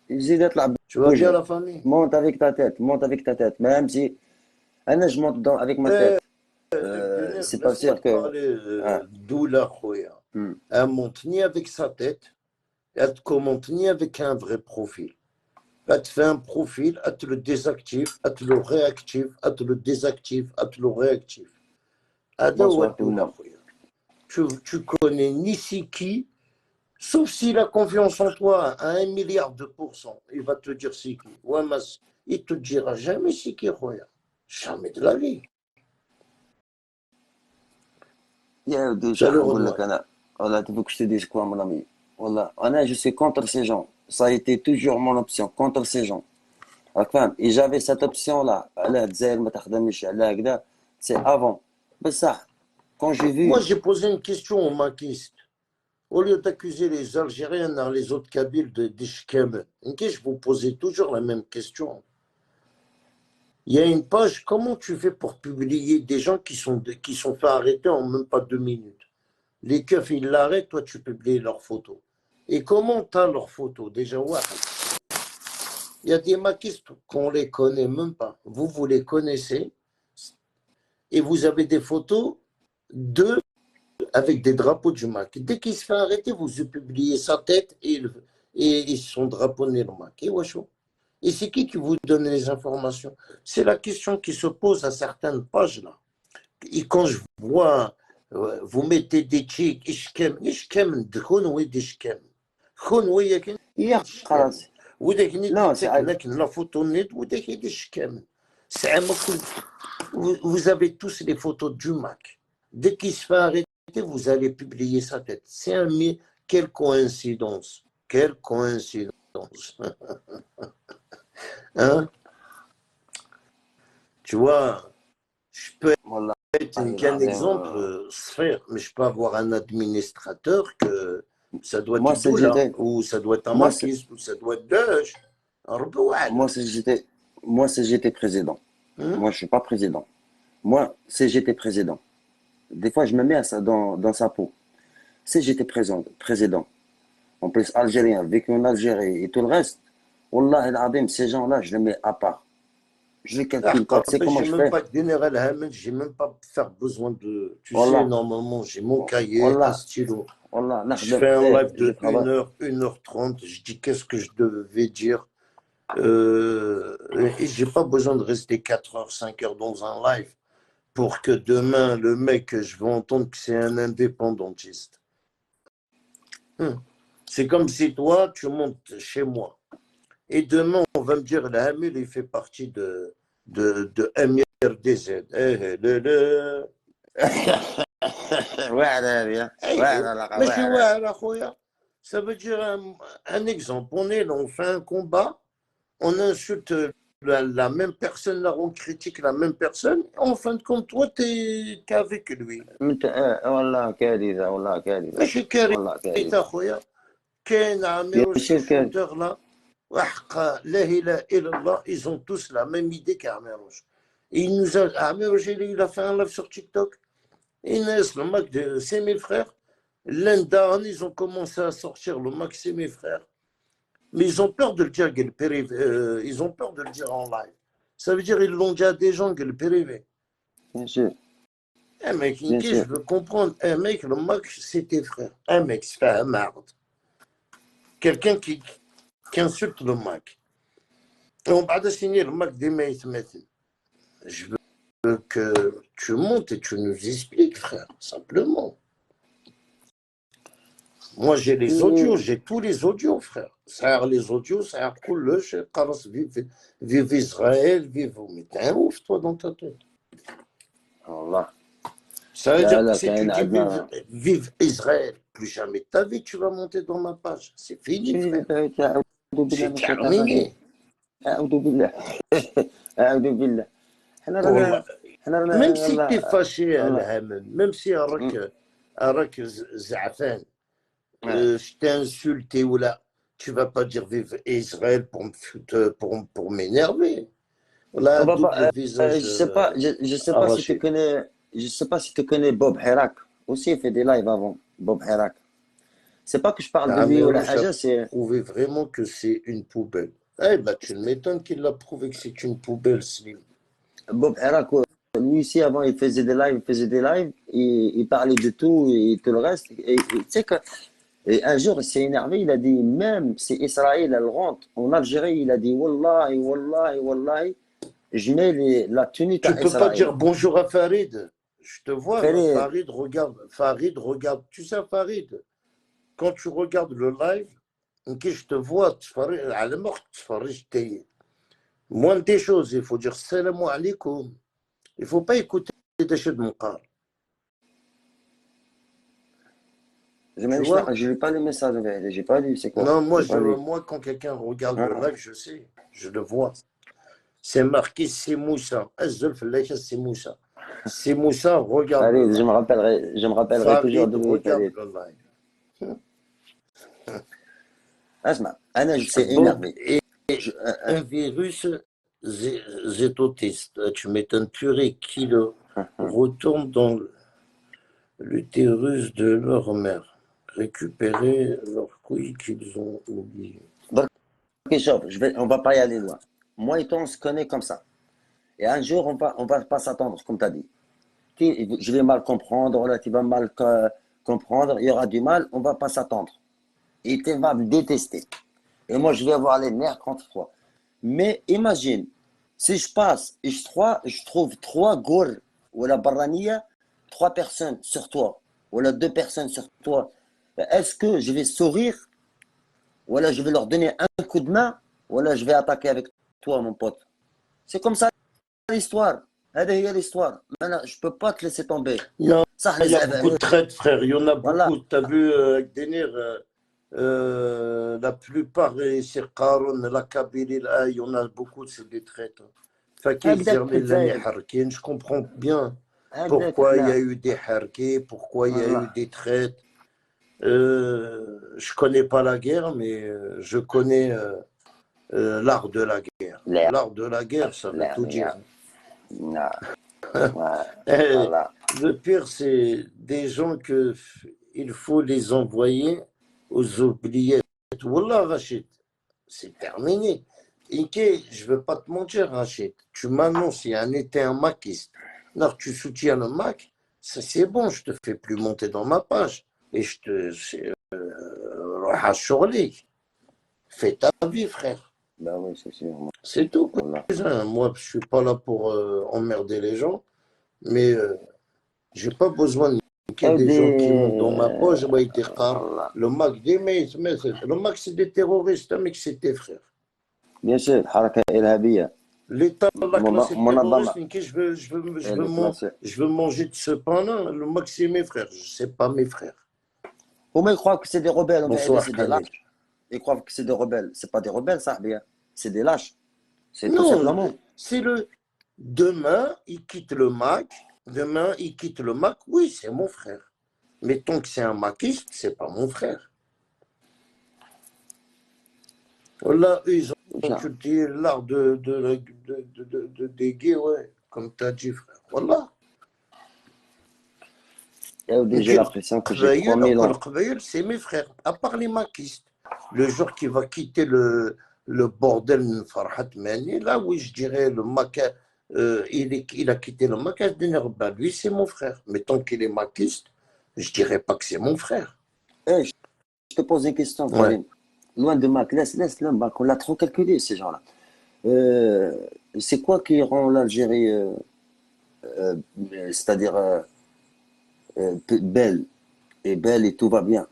[SPEAKER 2] يزيد يطلع
[SPEAKER 1] Tu vas bien,
[SPEAKER 2] بوجهك.
[SPEAKER 1] la famille?
[SPEAKER 2] monte avec ta tête, monte avec ta tête. Même si انا je monte avec ma
[SPEAKER 1] Eh,
[SPEAKER 2] tête.
[SPEAKER 1] Gunner,
[SPEAKER 2] C'est pas
[SPEAKER 1] laisse-moi
[SPEAKER 2] sûr
[SPEAKER 1] te
[SPEAKER 2] que
[SPEAKER 1] parler
[SPEAKER 2] ah,
[SPEAKER 1] d'Oula Khoya.
[SPEAKER 2] hmm.
[SPEAKER 1] Elle monte ni avec sa tête, elle te commente ni avec un vrai profil. Elle te fait un profil, elle te le désactive, elle te le réactive, elle te le désactive, elle te le réactive. Ada
[SPEAKER 2] Bonsoir tout le
[SPEAKER 1] Ouadoula
[SPEAKER 2] monde.
[SPEAKER 1] Khoya. Tu connais ni c'est qui, sauf s'il a confiance en toi à 1 milliard de pourcents. Il va te dire c'est qui. Ouais, mais il te dira jamais c'est qui, Khoya. Jamais de la vie.
[SPEAKER 2] يا ودي
[SPEAKER 1] C'est
[SPEAKER 2] شو
[SPEAKER 1] le
[SPEAKER 2] نقول لك
[SPEAKER 1] Renoir.
[SPEAKER 2] انا. والله tu veux que je te dise quoi mon ami. والله انا je suis contre ces gens. Ça a été toujours mon option contre ces gens. راك فاهم. Et j'avais cette option là. علاه الجزائر ما تخدمش علاه هكذا. C'est avant. بصح quand j'ai
[SPEAKER 1] Moi,
[SPEAKER 2] vu
[SPEAKER 1] j'ai posé une question aux maquistes. Au lieu d'accuser les Algériens dans les autres Kabyles d'Ishkem, je vous posais toujours la même question. Il y a une page, comment tu fais pour publier des gens qui sont fait arrêter en même pas 2 minutes? Les keufs, ils l'arrêtent, toi, tu publies leurs photos. Et comment tu as leurs photos? Déjà, ouais. Il y a des maquistes qu'on les connaît même pas. Vous les connaissez et vous avez des photos d'eux avec des drapeaux du MAC. Dès qu'il se fait arrêter, vous publiez sa tête et son drapeau né le MAC. Et c'est qui vous donne les informations? C'est la question qui se pose à certaines pages là. Et quand je vois, vous mettez des tchiks, ishkem, d'khonoué d'ishkem. Khonoué yakin
[SPEAKER 2] hier
[SPEAKER 1] ishkem.
[SPEAKER 2] خلاص.
[SPEAKER 1] Ou d'khni
[SPEAKER 2] Non, c'est
[SPEAKER 1] lakin la photo net, ou d'khni d'ishkem. Vous avez tous les photos du Mac. Dès qu'il se fait arrêter, vous allez publier sa tête. C'est un quelle coïncidence. Quelle coïncidence. Hein? Tu vois, je peux
[SPEAKER 2] والله
[SPEAKER 1] être qu'un
[SPEAKER 2] العظيم.
[SPEAKER 1] exemple, frère, mais je peux avoir un administrateur que ça doit
[SPEAKER 2] moi
[SPEAKER 1] être
[SPEAKER 2] si
[SPEAKER 1] Doula,
[SPEAKER 2] j'étais
[SPEAKER 1] ou ça doit être un
[SPEAKER 2] moi si,
[SPEAKER 1] maquiste, ou ça doit être Deuch.
[SPEAKER 2] moi si j'étais moi si j'étais président. Moi je suis pas président. Moi si j'étais président. Des fois je me mets à ça dans sa peau. Si j'étais président, en plus algérien, vécu en Algérie et tout le reste, Wallah el-Adim, ces gens-là, je les mets à part. Je les calcule pas. Tu sais comment
[SPEAKER 1] J'ai
[SPEAKER 2] je
[SPEAKER 1] même
[SPEAKER 2] fais?
[SPEAKER 1] pas de général Hamid, j'ai même pas faire besoin de. Tu sais,
[SPEAKER 2] Wallah,
[SPEAKER 1] normalement, j'ai mon cahier, un
[SPEAKER 2] Wallah,
[SPEAKER 1] stylo.
[SPEAKER 2] Wallah,
[SPEAKER 1] Je fais un live
[SPEAKER 2] je
[SPEAKER 1] de
[SPEAKER 2] travaille.
[SPEAKER 1] 1 heure 30. Je dis qu'est-ce que je devais dire. Et j'ai pas besoin de rester 4 heures, 5 heures dans un live pour que demain, le mec, je vais entendre que c'est un indépendantiste. C'est comme si toi, tu montes chez moi. Et demain, on va me dire, la Hamil, il fait partie de MRDZ.
[SPEAKER 2] واعرة يا واعرة لا
[SPEAKER 1] Mais je
[SPEAKER 2] واعرة.
[SPEAKER 1] vois, la khoya. Ça veut dire un exemple. On est là, on fait un combat, on insulte la même personne, là, on critique la même personne. En fin de compte, toi, t'es qu'avec lui.
[SPEAKER 2] والله كارثة والله
[SPEAKER 1] Mais
[SPEAKER 2] كارثة.
[SPEAKER 1] je suis carré,
[SPEAKER 2] والله كارثة.
[SPEAKER 1] ta khoya. Ken,
[SPEAKER 2] bien
[SPEAKER 1] Amirouche, ces
[SPEAKER 2] sûr que
[SPEAKER 1] shooters-là, Wahqa, la ilaha illallah, ils ont tous la même idée qu'Amirouche. Il nous a, Amirouche, il a fait un live sur TikTok. Inès, le Mac, c'est mes frères. L'Indan, ils ont commencé à sortir le Mac, c'est mes frères. Mais ils ont peur de le dire, ils ont peur de le dire en live. Ça veut dire ils l'ont dit à des gens, le privé.
[SPEAKER 2] bien sûr
[SPEAKER 1] Un mec,
[SPEAKER 2] bien
[SPEAKER 1] je
[SPEAKER 2] sûr.
[SPEAKER 1] veux comprendre. Un mec, le Mac, c'est tes frères. Un mec, c'est fait un marde. Quelqu'un qui insulte le Mac. Et on va signer le Mac des mails. Je veux que tu montes et tu nous expliques, frère, simplement. Moi, j'ai les audios, j'ai tous les audios, frère. Ça a les audios, ça a cool, vive Israël, vive. Mais t'es un ouf, toi, dans ta tête.
[SPEAKER 2] والله
[SPEAKER 1] Ça veut
[SPEAKER 2] لا
[SPEAKER 1] dire que
[SPEAKER 2] لا
[SPEAKER 1] si tu
[SPEAKER 2] كاين
[SPEAKER 1] dis
[SPEAKER 2] عندنا.
[SPEAKER 1] vive Israël, plus jamais de ta vie, tu vas monter dans ma page. C'est fini, frère.
[SPEAKER 2] أعوذ بالله
[SPEAKER 1] C'est
[SPEAKER 2] من الشيطان الرجيم.
[SPEAKER 1] terminé.
[SPEAKER 2] أعوذ بالله. أعوذ بالله. حنا
[SPEAKER 1] والله.
[SPEAKER 2] رانا حنا
[SPEAKER 1] Même
[SPEAKER 2] رانا
[SPEAKER 1] si t'es
[SPEAKER 2] والله
[SPEAKER 1] fâché à
[SPEAKER 2] والله.
[SPEAKER 1] la Hamen, même si Arak Zafan, je t'ai insulté ou là, tu vas pas dire vive Israël pour m'énerver. Là,
[SPEAKER 2] On
[SPEAKER 1] un
[SPEAKER 2] va
[SPEAKER 1] double
[SPEAKER 2] pas,
[SPEAKER 1] visage
[SPEAKER 2] je sais pas si tu
[SPEAKER 1] arraché.
[SPEAKER 2] connais, je sais pas si tu connais Bob Herak. Aussi, il fait des lives avant, Bob Herak. C'est pas que je parle de lui ou la
[SPEAKER 1] Amerouche a
[SPEAKER 2] haja, c'est
[SPEAKER 1] prouvé vraiment que c'est une poubelle. Eh ben, tu m'étonnes qu'il a prouvé que c'est une poubelle, Slim.
[SPEAKER 2] Bob Herak. Lui aussi, avant, il faisait des lives, il parlait de tout et tout le reste. Et tu sais que, et un jour, il s'est énervé, il a dit, même si Israël, elle rentre en Algérie, il a dit, Wallahi, Wallahi, Wallahi, je mets la tenue
[SPEAKER 1] Tu
[SPEAKER 2] à
[SPEAKER 1] peux pas
[SPEAKER 2] Israël.
[SPEAKER 1] dire bonjour à Farid. Je te vois, là.
[SPEAKER 2] Fallait,
[SPEAKER 1] Farid, regarde. Farid, regarde. Tu sais, Farid, quand tu regardes le live, ok, je te vois, à la mort, moins des choses. Il faut dire salam alaikum. Il faut pas écouter des choses de mon corps. Tu vois?
[SPEAKER 2] je n'ai pas le message, en vérité, j'ai pas lu, c'est quoi?
[SPEAKER 1] Non,
[SPEAKER 2] J'ai pas lu.
[SPEAKER 1] moi, quand quelqu'un regarde le
[SPEAKER 2] Ah.
[SPEAKER 1] live, je sais, je le vois. C'est marqué c'est Moussa. C'est Moussa. C'est Moussa, regarde le
[SPEAKER 2] Farid,
[SPEAKER 1] live.
[SPEAKER 2] je me rappellerai toujours
[SPEAKER 1] Farid,
[SPEAKER 2] de lui,
[SPEAKER 1] regarde
[SPEAKER 2] Farid.
[SPEAKER 1] le live.
[SPEAKER 2] Asma, Anna, je suis
[SPEAKER 1] Bob
[SPEAKER 2] énervé.
[SPEAKER 1] est
[SPEAKER 2] Je-
[SPEAKER 1] un virus zétotiste. Tu m'étonnes purée qui le retourne dans l'utérus de leur mère. Récupérer leurs couilles qu'ils ont oubliées.
[SPEAKER 2] Donc, ok, chauffe, on va pas y aller loin. Moi et toi, on se connaît comme ça. Et un jour, on va pas s'attendre, comme tu as dit. Je vais mal comprendre, là, tu vas mal comprendre, il y aura du mal, on va pas s'attendre. Et tu vas me détester. Et moi, je vais avoir les nerfs contre toi. Mais imagine, si je passe et je trouve trois gourds ou la barania, trois personnes sur toi, ou la deux personnes sur toi, est-ce que je vais sourire, ou là je vais leur donner un coup de main, ou là je vais attaquer avec toi, mon pote? C'est comme ça l'histoire. هذه هي l'histoire. Maintenant, je peux pas te laisser tomber. صح
[SPEAKER 1] Il y a beaucoup de traites, frère. Il y en a
[SPEAKER 2] voilà.
[SPEAKER 1] beaucoup. Tu as vu, avec Denir, la plupart, c'est Qaroun, la Kabylie, là, il y en a beaucoup, c'est des traites. Fakir
[SPEAKER 2] هكذاك في
[SPEAKER 1] Zermélani
[SPEAKER 2] الجزائر.
[SPEAKER 1] Harkin, je comprends bien
[SPEAKER 2] هكذاك
[SPEAKER 1] pourquoi il y a
[SPEAKER 2] احنا.
[SPEAKER 1] eu des harkis, pourquoi il y a eu
[SPEAKER 2] والله.
[SPEAKER 1] des traites. Je connais pas la guerre, mais je connais l'art de la guerre.
[SPEAKER 2] لا
[SPEAKER 1] L'art de la guerre, ça veut
[SPEAKER 2] لا
[SPEAKER 1] tout dire.
[SPEAKER 2] يا لا.
[SPEAKER 1] Et
[SPEAKER 2] والله.
[SPEAKER 1] le pire, c'est des gens que il faut les envoyer aux oubliettes. Wallah, Rachid, c'est terminé. Inké, je veux pas te mentir, Rachid. Tu m'annonces, il y a un été un maquiste. Alors, tu soutiens le Mac, ça c'est bon, je te fais plus monter dans ma page. Et je te. Rachorli. Fais ta vie, frère.
[SPEAKER 2] Ben oui, c'est sûr.
[SPEAKER 1] C'est tout,
[SPEAKER 2] Voilà.
[SPEAKER 1] cousin. Moi, je suis pas là pour emmerder les gens, mais j'ai pas besoin de niquer des
[SPEAKER 2] Audi.
[SPEAKER 1] gens qui montent dans ma poche.
[SPEAKER 2] Voilà.
[SPEAKER 1] Le Mac, le Mac, c'est des terroristes, mec, c'est tes frères.
[SPEAKER 2] Bien sûr, حركة إرهابية
[SPEAKER 1] L'État l'a classé terroriste,
[SPEAKER 2] منظمة
[SPEAKER 1] niqué,
[SPEAKER 2] elle est classée.
[SPEAKER 1] je veux manger de ce pain-là. Le Mac, c'est mes frères. C'est pas mes frères.
[SPEAKER 2] هما يخرجوا que c'est des rebelles, en vérité,
[SPEAKER 1] Bonsoir,
[SPEAKER 2] c'est des
[SPEAKER 1] Kamel.
[SPEAKER 2] lâches. Ils croient que c'est des rebelles. C'est pas des rebelles, ça, bien. C'est des lâches. C'est tout
[SPEAKER 1] Non,
[SPEAKER 2] simplement.
[SPEAKER 1] c'est le. Demain, il quitte le Mac. Demain, il quitte le Mac. Oui, c'est mon frère. Mais tant que c'est un maquiste, c'est pas mon frère. Voilà, eux, ils ont
[SPEAKER 2] Genre,
[SPEAKER 1] cultivé l'art de déguer, ouais, comme tu as dit, frère. Voilà.
[SPEAKER 2] j'ai l'impression que j'ai 3000 ans.
[SPEAKER 1] C'est mes frères, à part les maquistes. Le jour qui va quitter le bordel de Farhat Mani, là, oui, je dirais, le maca, il a quitté le maca de Nerba. Lui, c'est mon frère. Mais tant qu'il est maquiste, je dirais pas que c'est mon frère.
[SPEAKER 2] Eh, je te pose une question,
[SPEAKER 1] Ouais.
[SPEAKER 2] Karim. Loin de Mac, laisse le Mac. On l'a trop calculé, ces gens-là. Euh, c'est quoi qui rend l'Algérie, euh, c'est-à-dire belle et tout va bien?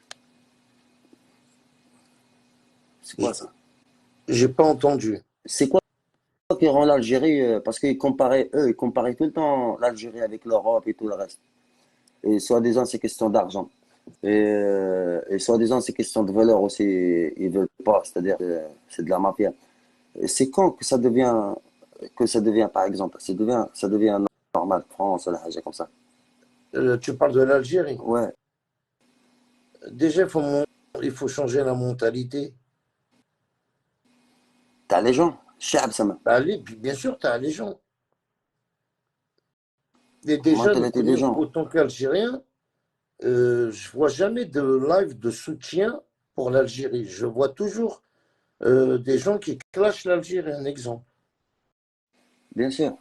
[SPEAKER 2] C'est quoi ça?
[SPEAKER 1] J'ai pas entendu.
[SPEAKER 2] C'est quoi qui rend l'Algérie, parce ils comparaient tout le temps l'Algérie avec l'Europe et tout le reste. Et soi-disant, c'est question d'argent. Et soi-disant, c'est question de valeur aussi. Ils veulent pas, c'est-à-dire, c'est de la mafia. Et c'est quand que ça devient, par exemple, ça devient normal, France, la chose comme ça.
[SPEAKER 1] Tu parles de l'Algérie.
[SPEAKER 2] Ouais,
[SPEAKER 1] Déjà, il faut changer la mentalité.
[SPEAKER 2] t'as les gens. الشعب سما.
[SPEAKER 1] Allez, bien sûr, tu as les gens. Des jeunes,
[SPEAKER 2] mentalité des gens.
[SPEAKER 1] autant qu'Algériens, je vois jamais de live de soutien pour l'Algérie. Je vois toujours des gens qui clashent l'Algérie, un exemple.
[SPEAKER 2] Bien sûr.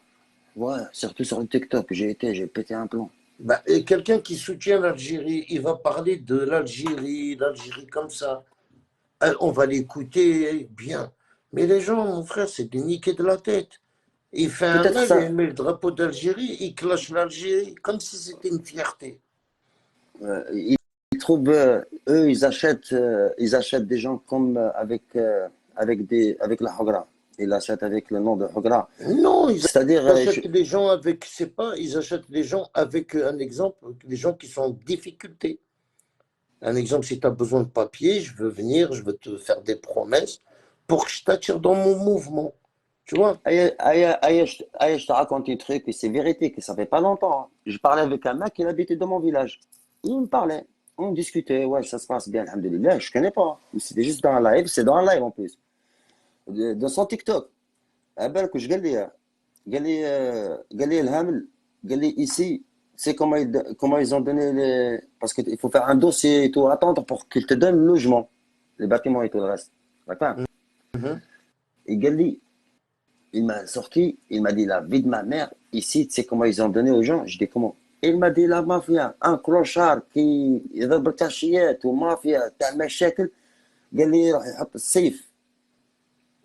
[SPEAKER 2] Ouais, surtout sur le TikTok, j'ai pété un plomb.
[SPEAKER 1] Bah, et quelqu'un qui soutient l'Algérie, il va parler de l'Algérie comme ça. On va l'écouter bien. Mais les gens, mon frère, c'est des niqués de la tête. Il fait un
[SPEAKER 2] Peut-être
[SPEAKER 1] live et il
[SPEAKER 2] ça.
[SPEAKER 1] met le drapeau d'Algérie, il clash l'Algérie comme si c'était une fierté.
[SPEAKER 2] Ils trouvent, eux, ils achètent des gens comme avec la Hogra. Ils achètent avec le nom de Hogra.
[SPEAKER 1] Non, ils
[SPEAKER 2] C'est-à-dire,
[SPEAKER 1] achètent les gens avec, c'est pas, ils achètent les gens avec un exemple, les gens qui sont en difficulté. Un exemple, si tu as besoin de papier, je veux venir, je veux te faire des promesses pour que je t'attire dans mon mouvement. Tu vois?
[SPEAKER 2] je te raconte un truc, et c'est vérité, que ça fait pas longtemps, hein. Je parlais avec un mec qui habitait dans mon village. Il me parlait, on discutait, ouais, ça se passe bien, alhamdoulilah, je connais pas. C'était juste dans un live, c'est dans un live en plus. Dans son TikTok. À بالك واش قال لي الهامل قال لي ici c'est comment ils ont donné les parce qu'il faut faire un dossier et tout attendre pour qu'ils te donnent le logement les bâtiments et tout le reste d'accord
[SPEAKER 1] Mhm.
[SPEAKER 2] et قال لي il m'a sorti il m'a dit la vie de ma mère ici tu sais comment ils ont donné aux gens je dis comment il m'a dit la mafia un clochard qui يضرب الكاشيات ومافيا تاع مشاكل قال لي راح يحط السيف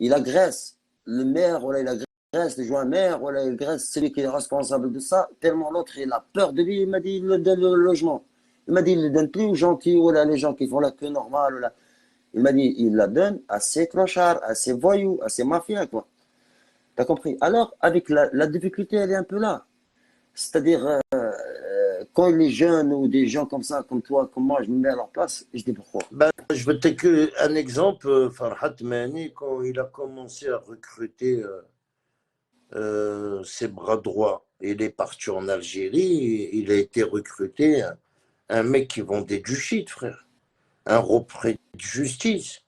[SPEAKER 2] il agresse le maire ou il agresse les joints maire ou il agresse celui qui est responsable de ça, tellement l'autre il a peur de lui, il m'a dit il le donne le logement. Il m'a dit il ne le donne plus aux gentils ou là, les gens qui font la queue normale. Ou là. Il m'a dit il la donne à ces clochards, à ces voyous, à ces mafias. Quoi. T'as compris? Alors, avec la difficulté, elle est un peu là. C'est-à-dire, quand les jeunes ou des gens comme ça, comme toi, comme moi, je me mets à leur place, je dis pourquoi?
[SPEAKER 1] Ben, je vais te donner un exemple. Farhat Mani, quand il a commencé à recruter ses bras droits, il est parti en Algérie, il a été recruté un mec qui vendait du shit, frère. Un repris de justice.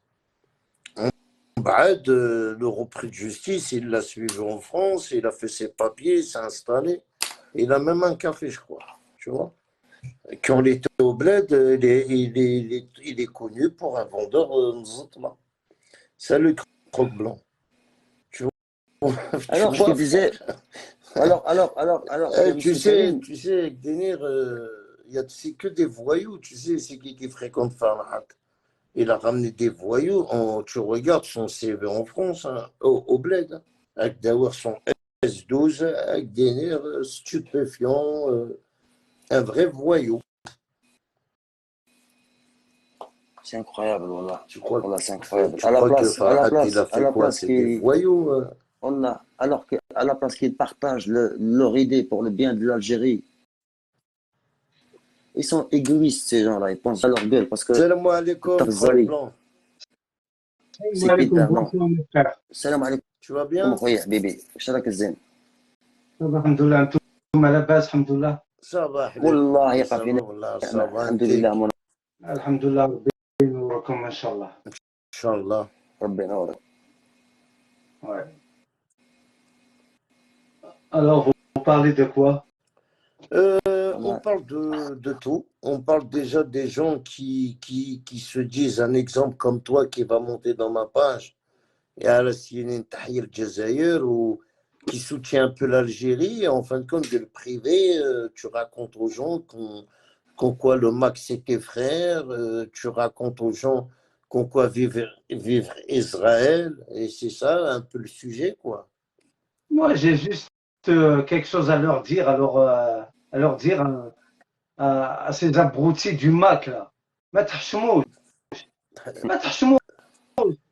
[SPEAKER 1] Brad, le repris de justice, il l'a suivi en France, il a fait ses papiers, il s'est installé. Il a même un café, je crois. Tu vois? Quand il était au bled, il est connu pour un vendeur Nzotma. C'est le croque blanc. Tu vois, tu
[SPEAKER 2] Alors, je te
[SPEAKER 1] vois,
[SPEAKER 2] disais,
[SPEAKER 1] frère.
[SPEAKER 2] il y a M. Karim.
[SPEAKER 1] Tu sais, avec Denir, c'est que des voyous. Tu sais, c'est qui fréquente Farhat. Il a ramené des voyous. Tu regardes son CV en France, hein, au bled, hein, avec d'avoir son S12, avec Denir, stupéfiant, un vrai voyou.
[SPEAKER 2] C'est incroyable, voilà.
[SPEAKER 1] Tu crois,
[SPEAKER 2] Voilà, c'est incroyable.
[SPEAKER 1] tu crois que
[SPEAKER 2] À la
[SPEAKER 1] Farhat, il a
[SPEAKER 2] place, à
[SPEAKER 1] fait
[SPEAKER 2] la
[SPEAKER 1] quoi?
[SPEAKER 2] place
[SPEAKER 1] C'est des
[SPEAKER 2] qu'ils,
[SPEAKER 1] voyous.
[SPEAKER 2] alors que, à la place qu'ils partagent leur idée pour le bien de l'Algérie, ils sont égoïstes, ces gens-là. Ils pensent à leur gueule parce que
[SPEAKER 1] Salam alaikum, croque
[SPEAKER 2] Tafzali,
[SPEAKER 1] blanc.
[SPEAKER 2] c'est
[SPEAKER 3] Salam
[SPEAKER 2] qui
[SPEAKER 3] alaikum,
[SPEAKER 2] t'as, non?
[SPEAKER 3] bonsoir mes frères.
[SPEAKER 2] Salam alaikum,
[SPEAKER 1] Tu vas bien?
[SPEAKER 2] خويا حبيبي. اش راك زين؟
[SPEAKER 3] Ça va, alhamdoulilah, انتم لاباس الحمد لله.
[SPEAKER 1] Ça va,
[SPEAKER 2] والله
[SPEAKER 1] Habibi,
[SPEAKER 2] يقع
[SPEAKER 1] ça va,
[SPEAKER 2] فينا
[SPEAKER 1] wallah, ça
[SPEAKER 2] نعمة.
[SPEAKER 1] va,
[SPEAKER 2] الحمد لله
[SPEAKER 1] antek.
[SPEAKER 2] من
[SPEAKER 3] الحمد لله ربي ينوركم ان شاء الله.
[SPEAKER 1] Inch'Allah.
[SPEAKER 2] ربي ينورك.
[SPEAKER 3] Ouais. Alors vous parlez de quoi?
[SPEAKER 1] On
[SPEAKER 2] والله
[SPEAKER 1] parle de tout. On parle déjà des gens qui se disent un exemple comme toi qui va monter dans ma page et à la CNN Tahir Jazair ou qui soutient un peu l'Algérie. Et en fin de compte, de le privé, tu racontes aux gens qu'en quoi le Max c'est tes frères, tu racontes aux gens qu'en quoi vivre Israël. Et c'est ça un peu le sujet, quoi.
[SPEAKER 3] Moi j'ai juste quelque chose à leur dire, à leur dire à ces abrutis du MAC là. ما تحشموش. ما تحشموش.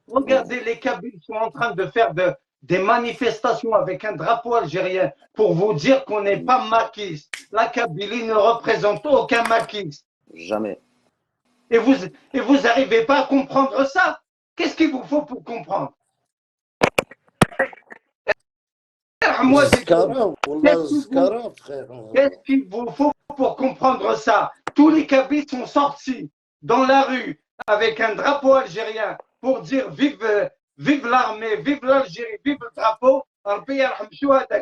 [SPEAKER 3] Regardez, les Kabyles sont en train de faire des manifestations avec un drapeau algérien pour vous dire qu'on n'est pas maquiste. La Kabylie ne représente aucun maquiste.
[SPEAKER 2] jamais.
[SPEAKER 3] Et vous n'arrivez pas à comprendre ça. Qu'est-ce qu'il vous faut pour comprendre? Moi, des choses.
[SPEAKER 1] Zkara, wallah, Zkara, frère.
[SPEAKER 3] Qu'est-ce qu'il vous faut pour comprendre ça? Tous les Kabyles sont sortis dans la rue avec un drapeau algérien pour dire vive vive l'armée, vive l'Algérie, vive le drapeau.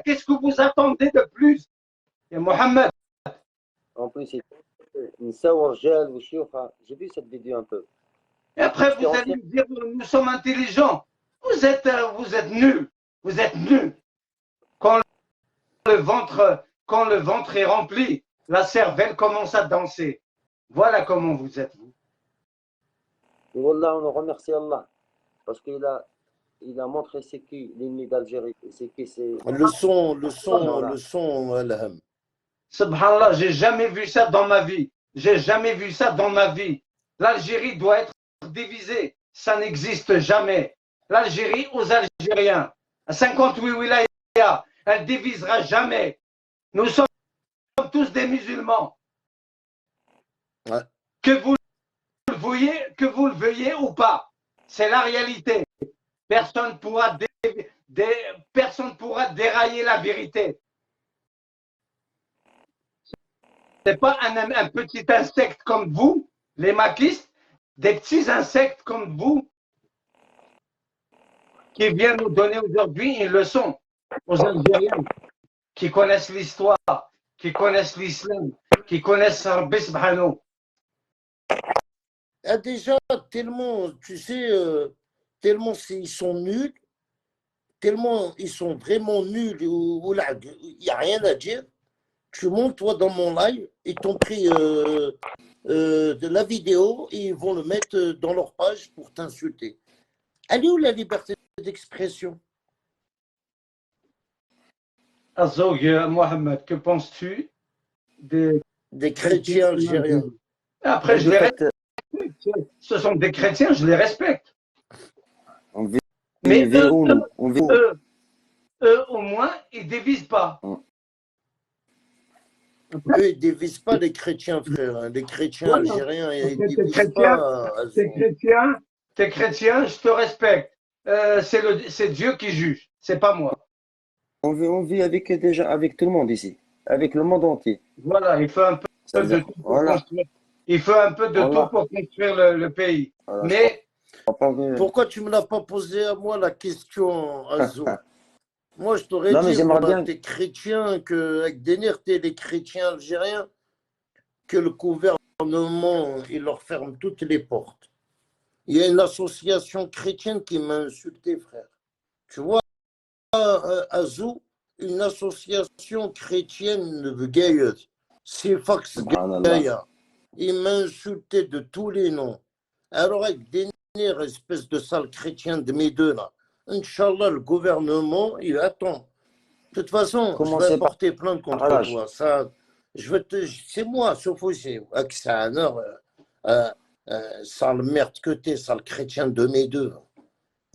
[SPEAKER 3] Qu'est-ce que vous attendez de plus? Et Mohamed.
[SPEAKER 2] En plus, j'ai vu cette vidéo un peu.
[SPEAKER 3] Et après, vous allez me dire, nous sommes intelligents. Vous êtes nuls. Vous êtes nuls. Quand le ventre est rempli, la cervelle commence à danser. Voilà comment vous êtes, vous.
[SPEAKER 2] Et Wallah, on remercie Allah. Parce qu'il a montré c'est qui l'ennemi d'Algérie. C'est qui c'est.
[SPEAKER 1] Le son, Alham.
[SPEAKER 3] Subhanallah, j'ai jamais vu ça dans ma vie. J'ai jamais vu ça dans ma vie. L'Algérie doit être divisée. Ça n'existe jamais. L'Algérie aux Algériens. À 58 wilayas, elle divisera jamais. Nous sommes tous des musulmans.
[SPEAKER 1] Ouais.
[SPEAKER 3] Que vous le veuillez ou pas. C'est la réalité. Personne pourra dérailler la vérité. Ce n'est pas un petit insecte comme vous, les maquistes, des petits insectes comme vous, qui viennent nous donner aujourd'hui une leçon aux Algériens qui connaissent l'histoire, qui connaissent l'islam, qui connaissent Rabbi Subhanahu.
[SPEAKER 1] Déjà, tellement, tu sais, tellement ils sont nuls, tellement ils sont vraiment nuls, il n'y a rien à dire. Tu montes, toi, dans mon live, ils t'ont pris de la vidéo et ils vont le mettre dans leur page pour t'insulter. Elle est où la liberté d'expression?
[SPEAKER 3] Azoug Mohamed, que penses-tu des
[SPEAKER 1] chrétiens algériens?
[SPEAKER 3] Après, je les respecte. Ce sont des chrétiens, je les respecte. Mais eux, au moins, ils ne divisent pas.
[SPEAKER 1] Eux, ils ne divisent pas les chrétiens, frère. Les chrétiens algériens, ils ne divisent pas.
[SPEAKER 3] T'es chrétien, je te respecte. C'est Dieu qui juge, c'est pas moi.
[SPEAKER 2] On vit avec tout le monde ici, avec le monde entier.
[SPEAKER 3] Voilà, il faut un peu de tout pour construire. Il faut un peu de tout pour construire le pays.
[SPEAKER 2] Voilà,
[SPEAKER 3] mais
[SPEAKER 1] pourquoi tu ne me l'as pas posé à moi la question, Azou? Moi, je t'aurais dit, t'es chrétien, qu'avec Denir, t'es les chrétiens algériens, que le gouvernement, il leur ferme toutes les portes. Il y a une association chrétienne qui m'a insulté, frère. Tu vois, Azou, une association chrétienne gayeuse, c'est Fax Gaïa. Il m'a insulté de tous les noms. Alors, avec Denir, espèce de sale chrétien de mes deux, là, Inch'Allah, le gouvernement, il attend. De toute façon, je vais porter plainte contre toi. Ça, c'est moi, sauf aussi. Sale merde que t'es, sale chrétien de mes deux.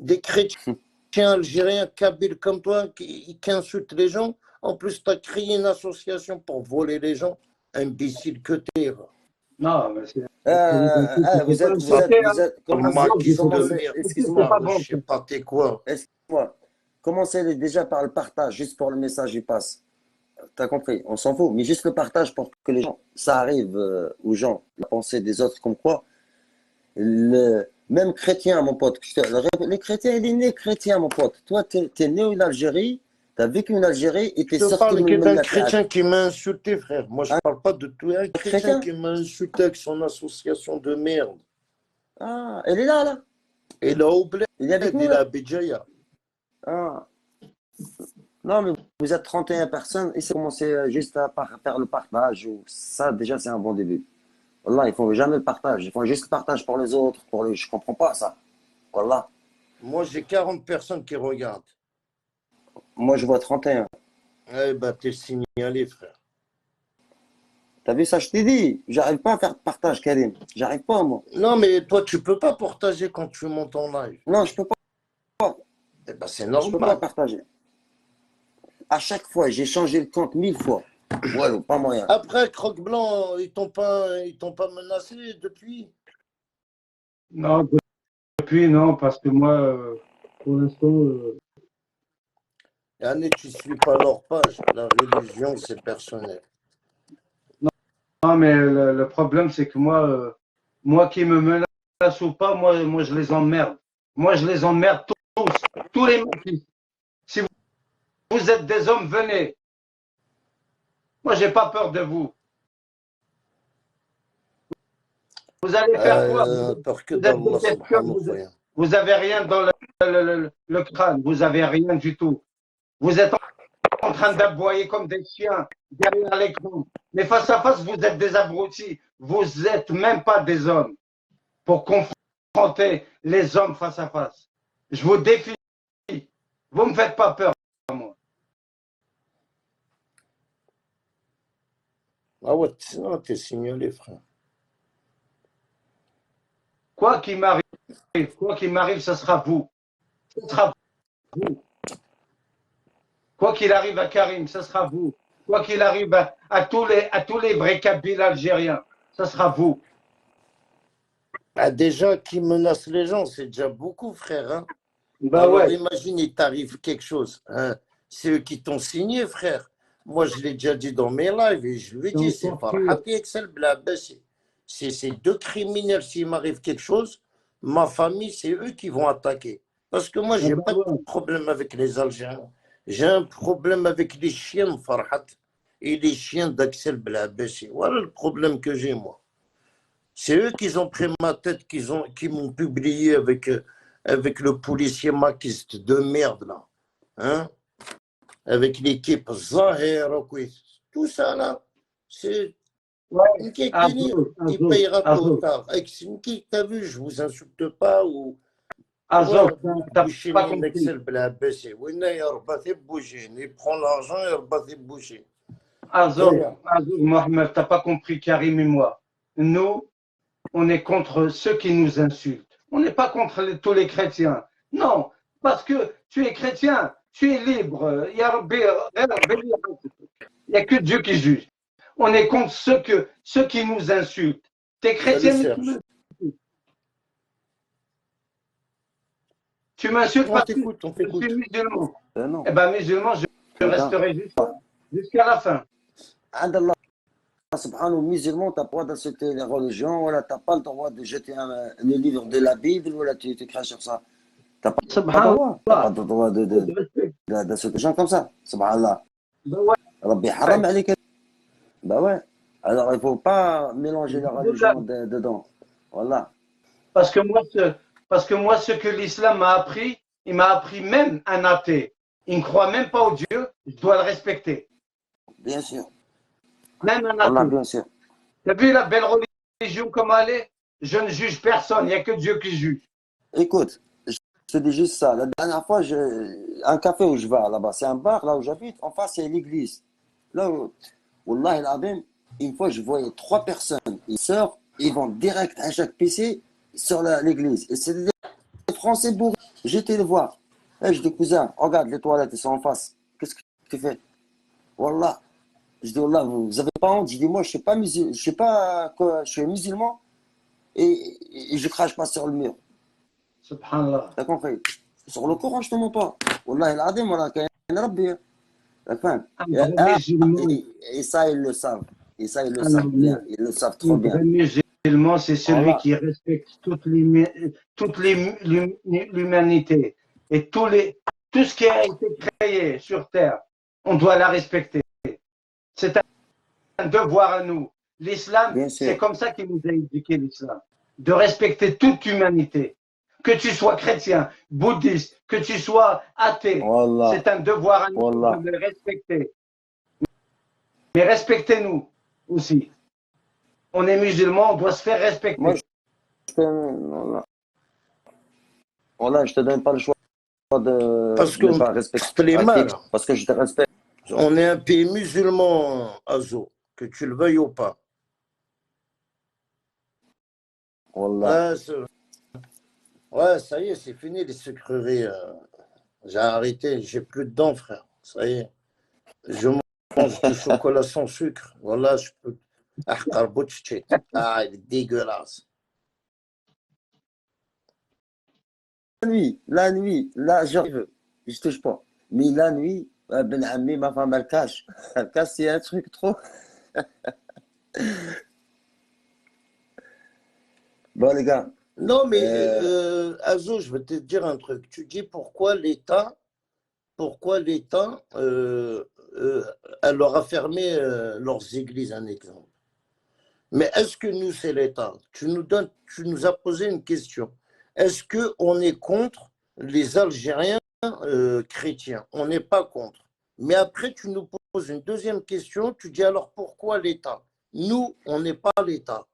[SPEAKER 1] Des chrétiens algériens, kabyles comme toi, qui insultent les gens. En plus, tu as créé une association pour voler les gens. Imbécile que t'es.
[SPEAKER 3] Non, mais c'est.
[SPEAKER 2] Vous êtes
[SPEAKER 1] excuse-moi, je sais pas t'es quoi.
[SPEAKER 2] Excuse-moi. Commencez déjà par le partage, juste pour le message, il passe. T'as compris, on s'en fout, mais juste le partage pour que les gens, ça arrive aux gens, la pensée des autres comme quoi. Même chrétien, mon pote, les chrétiens, il est né chrétien, mon pote. Toi, t'es né en Algérie, t'as vécu en Algérie et t'es sorti.
[SPEAKER 1] Je parle d'un chrétien qui m'a insulté, frère. Moi, je parle pas de tout. Un chrétien qui m'a insulté avec son association de merde.
[SPEAKER 2] Ah, elle est là.
[SPEAKER 1] Elle est au bled,
[SPEAKER 2] il est
[SPEAKER 1] à Béjaïa.
[SPEAKER 2] Ah. Non, mais vous êtes 31 personnes et c'est commencé juste à faire le partage. Ça, déjà, c'est un bon début. Wallah, il faut jamais le partage. Il faut juste le partage pour les autres. Je comprends pas ça. Wallah.
[SPEAKER 1] Moi, j'ai 40 personnes qui regardent.
[SPEAKER 2] Moi, je vois 31.
[SPEAKER 1] Eh ben, t'es signalé, frère.
[SPEAKER 2] T'as vu ça, je t'ai dit. J'arrive pas à faire de partage, Karim. J'arrive pas, moi.
[SPEAKER 1] Non, mais toi, tu peux pas partager quand tu montes en live.
[SPEAKER 2] Non, je peux pas.
[SPEAKER 1] Eh ben, c'est normal.
[SPEAKER 2] Je peux pas partager. À chaque fois, j'ai changé le compte 1000 fois. Ouais, pas moyen.
[SPEAKER 1] Après, Croque Blanc, ils t'ont pas menacé depuis?
[SPEAKER 3] Non, depuis, non, parce que moi, pour l'instant.
[SPEAKER 1] Anne, tu ne suis pas leur page. La religion, c'est personnel.
[SPEAKER 3] Non, mais le problème, c'est que moi qui me menace ou pas, moi, je les emmerde. Moi, je les emmerde tout tous les makistes. Si vous êtes des hommes, venez. Moi, j'ai pas peur de vous. Vous allez faire quoi?
[SPEAKER 1] Peur que
[SPEAKER 3] Vous êtes
[SPEAKER 1] d'Allah
[SPEAKER 3] des questions,
[SPEAKER 1] subhanahu wa ta'ala.
[SPEAKER 3] vous avez rien dans le crâne, vous avez rien du tout. Vous êtes en train d'aboyer comme des chiens derrière l'écran. Mais face à face, vous êtes des abrutis. Vous n'êtes même pas des hommes pour confronter les hommes face à face. Je vous défie. Vous ne me faites pas peur, moi.
[SPEAKER 1] Ah ouais, sinon t'es signalé, frère.
[SPEAKER 3] Quoi qu'il m'arrive, ce sera vous. Ce sera vous. Quoi qu'il arrive à Karim, ce sera vous. Quoi qu'il arrive à tous les vrais kabyles algériens, ce sera vous.
[SPEAKER 1] Ah, déjà, qui menace les gens, c'est déjà beaucoup, frère. Hein.
[SPEAKER 3] Bah
[SPEAKER 1] Alors
[SPEAKER 3] ouais.
[SPEAKER 1] imagine, il t'arrive quelque chose. Hein. C'est eux qui t'ont signé, frère. Moi, je l'ai déjà dit dans mes lives et je lui ai dit, c'est Farhati Excel Blabès. C'est deux criminels. S'il m'arrive quelque chose, ma famille, c'est eux qui vont attaquer. Parce que moi, je n'ai pas de problème avec les Algériens. J'ai un problème avec les chiens de Farhat et les chiens d'Axel Blabès. Voilà le problème que j'ai, moi. C'est eux qui ont pris ma tête, qui m'ont publié avec le policier maquiste de merde, là. Hein? Avec l'équipe Zahir, tout ça, là, c'est une qui il payera tôt ou tard. Qui t'as vu, je vous insulte pas ou.
[SPEAKER 3] Azov, t'as pas
[SPEAKER 1] Il
[SPEAKER 3] compris.
[SPEAKER 1] prend l'argent et il boucher.
[SPEAKER 3] Azov, Mohamed, t'as pas compris Karim et moi. Nous, on est contre ceux qui nous insultent. On n'est pas contre tous les chrétiens. Non, parce que tu es chrétien, tu es libre. Il n'y a que Dieu qui juge. On est contre ceux qui nous insultent. Tu es chrétien, mais tu m'insultes parce que je suis musulman. Eh bien, musulman, je resterai jusqu'à la fin.
[SPEAKER 2] Allah subhanahu musulman, tu n'as pas d'insulter les religions, voilà, tu n'as pas le droit de jeter le livre de la Bible, voilà, tu craches sur ça. Tu n'as pas le droit d'insulter les gens comme ça. Subhanallah. Rabbi haram alayka. Bah ouais. Alors il ne faut pas mélanger la religion dedans. Voilà.
[SPEAKER 3] Parce que moi, ce que l'islam m'a appris, il m'a appris même un athée. Il ne croit même pas au Dieu, je dois le respecter.
[SPEAKER 2] Bien sûr.
[SPEAKER 3] Même un athée.
[SPEAKER 2] Voilà, bien sûr.
[SPEAKER 3] Tu as vu la belle religion comme elle est? Je ne juge personne, il n'y a que Dieu qui juge.
[SPEAKER 2] Écoute, je te dis juste ça. La dernière fois, un café où je vais là-bas, c'est un bar, là où j'habite, en face, il y a l'église. Là où, Wallah el-Azim, une fois, je voyais 3 personnes, ils sortent, ils vont direct à chaque PC sur l'église. Et c'est des Français bourrés. J'étais le voir. Et je dis, cousin, regarde, les toilettes, elles sont en face. Qu'est-ce que tu fais? Wallah. Je dis, Wallah, vous avez pas honte? Je dis, moi, je sais pas quoi, je suis musulman et je crache pas sur le mur.
[SPEAKER 3] Subhanallah.
[SPEAKER 2] T'as compris? Sur le Coran, je te mens pas. Wallah el-Azim, wallah, kain Rabbi. T'as compris? Et ça, ils le savent. Et ça, ils le savent bien. Ils le savent trop bien.
[SPEAKER 3] Le musulman, c'est celui qui respecte toute l'humanité et tout ce qui a été créé sur terre. On doit la respecter. C'est un devoir à nous. L'islam, c'est comme ça qu'il nous a éduqué l'islam. De respecter toute humanité. Que tu sois chrétien, bouddhiste, que tu sois athée, c'est un devoir à nous de le respecter. Mais respectez-nous aussi. On est musulman, on doit se faire respecter.
[SPEAKER 2] Moi, je te donne pas le choix de ne pas respecter. Parce que je te respecte.
[SPEAKER 1] On est un pays musulman, Azo, que tu le veuilles ou pas. Ouais, ça y est, c'est fini les sucreries. J'ai arrêté, j'ai plus de dents, frère. Ça y est. Je mange du chocolat sans sucre. Voilà, je peux. Ah, il est dégueulasse.
[SPEAKER 2] La nuit, là, je touche pas. Mais la nuit, Ben Ami, ma femme, elle cache. Elle cache, c'est un truc trop. Bon, les gars,
[SPEAKER 1] Non, mais
[SPEAKER 2] Euh,
[SPEAKER 1] Azo, je vais te dire un truc. Tu dis pourquoi l'État elle leur a fermé leurs églises, un exemple. Mais est-ce que nous, c'est l'État? Tu nous as posé une question. Est-ce qu'on est contre les Algériens chrétiens? On n'est pas contre. Mais après, tu nous poses une deuxième question. Tu dis alors pourquoi l'État? Nous, on n'est pas l'État.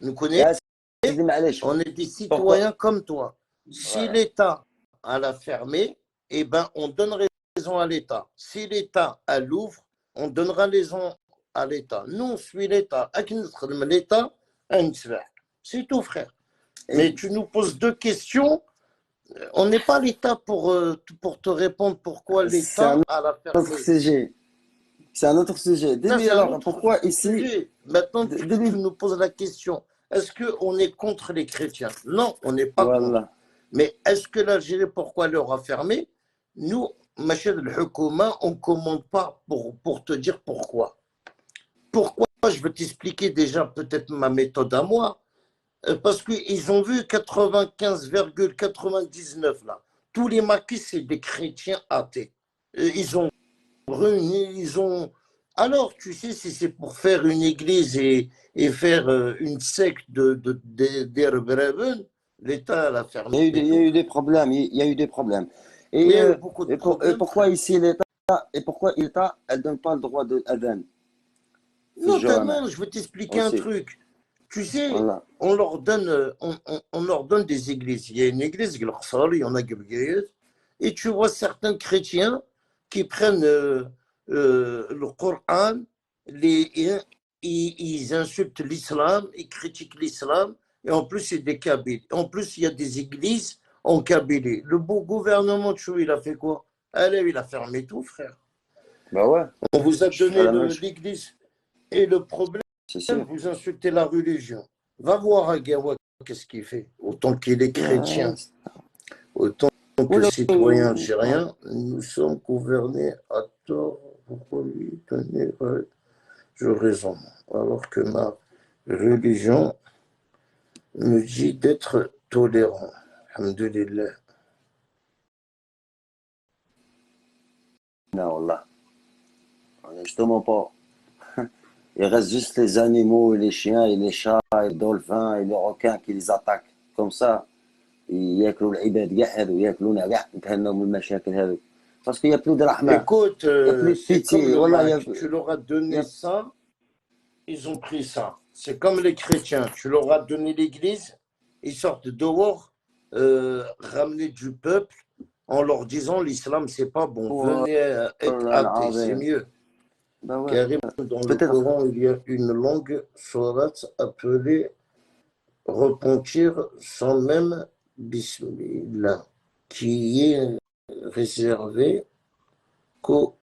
[SPEAKER 1] Nous connaissons,
[SPEAKER 2] يا سيدي معلش.
[SPEAKER 1] on est des
[SPEAKER 2] Pourquoi?
[SPEAKER 1] citoyens comme toi. Si
[SPEAKER 2] Ouais.
[SPEAKER 1] l'État a la fermé, eh ben, on donne raison à l'État. Si l'État a l'ouvre, on donnera raison à l'État. Nous, on suit l'État. L'État, c'est tout, frère. Mais
[SPEAKER 2] Et
[SPEAKER 1] tu nous poses deux questions. On n'est pas l'État pour te répondre pourquoi
[SPEAKER 2] c'est un
[SPEAKER 1] l'État a la
[SPEAKER 2] autre
[SPEAKER 1] fermé.
[SPEAKER 2] sujet. C'est un autre sujet.
[SPEAKER 1] Ça,
[SPEAKER 2] Dis-lui
[SPEAKER 1] c'est un
[SPEAKER 2] alors,
[SPEAKER 1] autre
[SPEAKER 2] pourquoi ici,
[SPEAKER 1] sujet. Maintenant, tu
[SPEAKER 2] dis-lui.
[SPEAKER 1] nous poses la question. Est-ce qu'on est contre les chrétiens? Non, on n'est pas contre.
[SPEAKER 2] Voilà.
[SPEAKER 1] Mais est-ce que l'Algérie, pourquoi elle aura fermé? Nous, Machad al-Hukuma, on ne commande pas pour te dire pourquoi. Pourquoi? Je vais t'expliquer déjà peut-être ma méthode à moi. Parce qu'ils ont vu 95,99 là. Tous les maquis, c'est des chrétiens athées. Ils ont réuni, ils ont. Alors, tu sais, si c'est pour faire une église et faire une secte d'Erbreven, l'État l'a
[SPEAKER 2] Il y a eu
[SPEAKER 1] fermé
[SPEAKER 2] il y a
[SPEAKER 1] tout.
[SPEAKER 2] eu des problèmes. Il y a eu des problèmes.
[SPEAKER 1] Oui, il
[SPEAKER 2] Et,
[SPEAKER 1] y a eu beaucoup de
[SPEAKER 2] et
[SPEAKER 1] problèmes,
[SPEAKER 2] pourquoi
[SPEAKER 1] frère.
[SPEAKER 2] ici l'État, et pourquoi l'État, elle donne pas le droit de adhan, في الجوامع
[SPEAKER 1] Notamment, je vais t'expliquer un
[SPEAKER 2] aussi.
[SPEAKER 1] truc. Tu sais,
[SPEAKER 2] Voilà.
[SPEAKER 1] on leur donne des églises. Il y a une église, il y en a Gebgayet, et tu vois certains chrétiens qui prennent le Coran, ils insultent l'islam, ils critiquent l'islam, et en plus, c'est des Kabyles. En plus, il y a des églises en Kabylie. Le beau gouvernement, tu vois, il a fait quoi? Allez, il a fermé tout, frère.
[SPEAKER 2] Bah ouais,
[SPEAKER 1] On vous a
[SPEAKER 2] je ferai
[SPEAKER 1] donné
[SPEAKER 2] la même chose.
[SPEAKER 1] l'église. Et le problème,
[SPEAKER 2] C'est sûr.
[SPEAKER 1] vous insultez la religion. Va voir Agawa, qu'est-ce qu'il fait. Autant qu'il est chrétien, autant que
[SPEAKER 2] Voilà.
[SPEAKER 1] citoyen algérien, nous sommes gouvernés à tort. Pourquoi lui donner je raison alors que ma religion me dit d'être tolérant. Alhamdulillah.
[SPEAKER 2] Non, wallah. Justement pas. Il reste juste les animaux et les chiens et les chats et les dolphins et les requins qui les attaquent. Comme ça, ياكلوا العباد كاع هذو ياكلونا كاع نتهناو من المشاكل هذو. باسكو يا بلو د رحمه
[SPEAKER 1] Écoute,
[SPEAKER 2] يا بلو
[SPEAKER 1] c'est comme
[SPEAKER 2] بيتي
[SPEAKER 1] le
[SPEAKER 2] والله
[SPEAKER 1] Mac. Tu leur as donné
[SPEAKER 2] يا
[SPEAKER 1] ça, ils ont pris ça. C'est comme les chrétiens. Tu leur as donné l'église, ils sortent dehors, ramener du peuple en leur disant l'islam, c'est pas bon. Venez être
[SPEAKER 2] والله
[SPEAKER 1] athée, c'est
[SPEAKER 2] العظيم.
[SPEAKER 1] mieux.
[SPEAKER 2] Bah ouais.
[SPEAKER 1] Carrément, dans le
[SPEAKER 2] Peut-être.
[SPEAKER 1] Coran, il y a une longue sourate appelée Repentir sans même Bismillah, qui est réservée qu'aux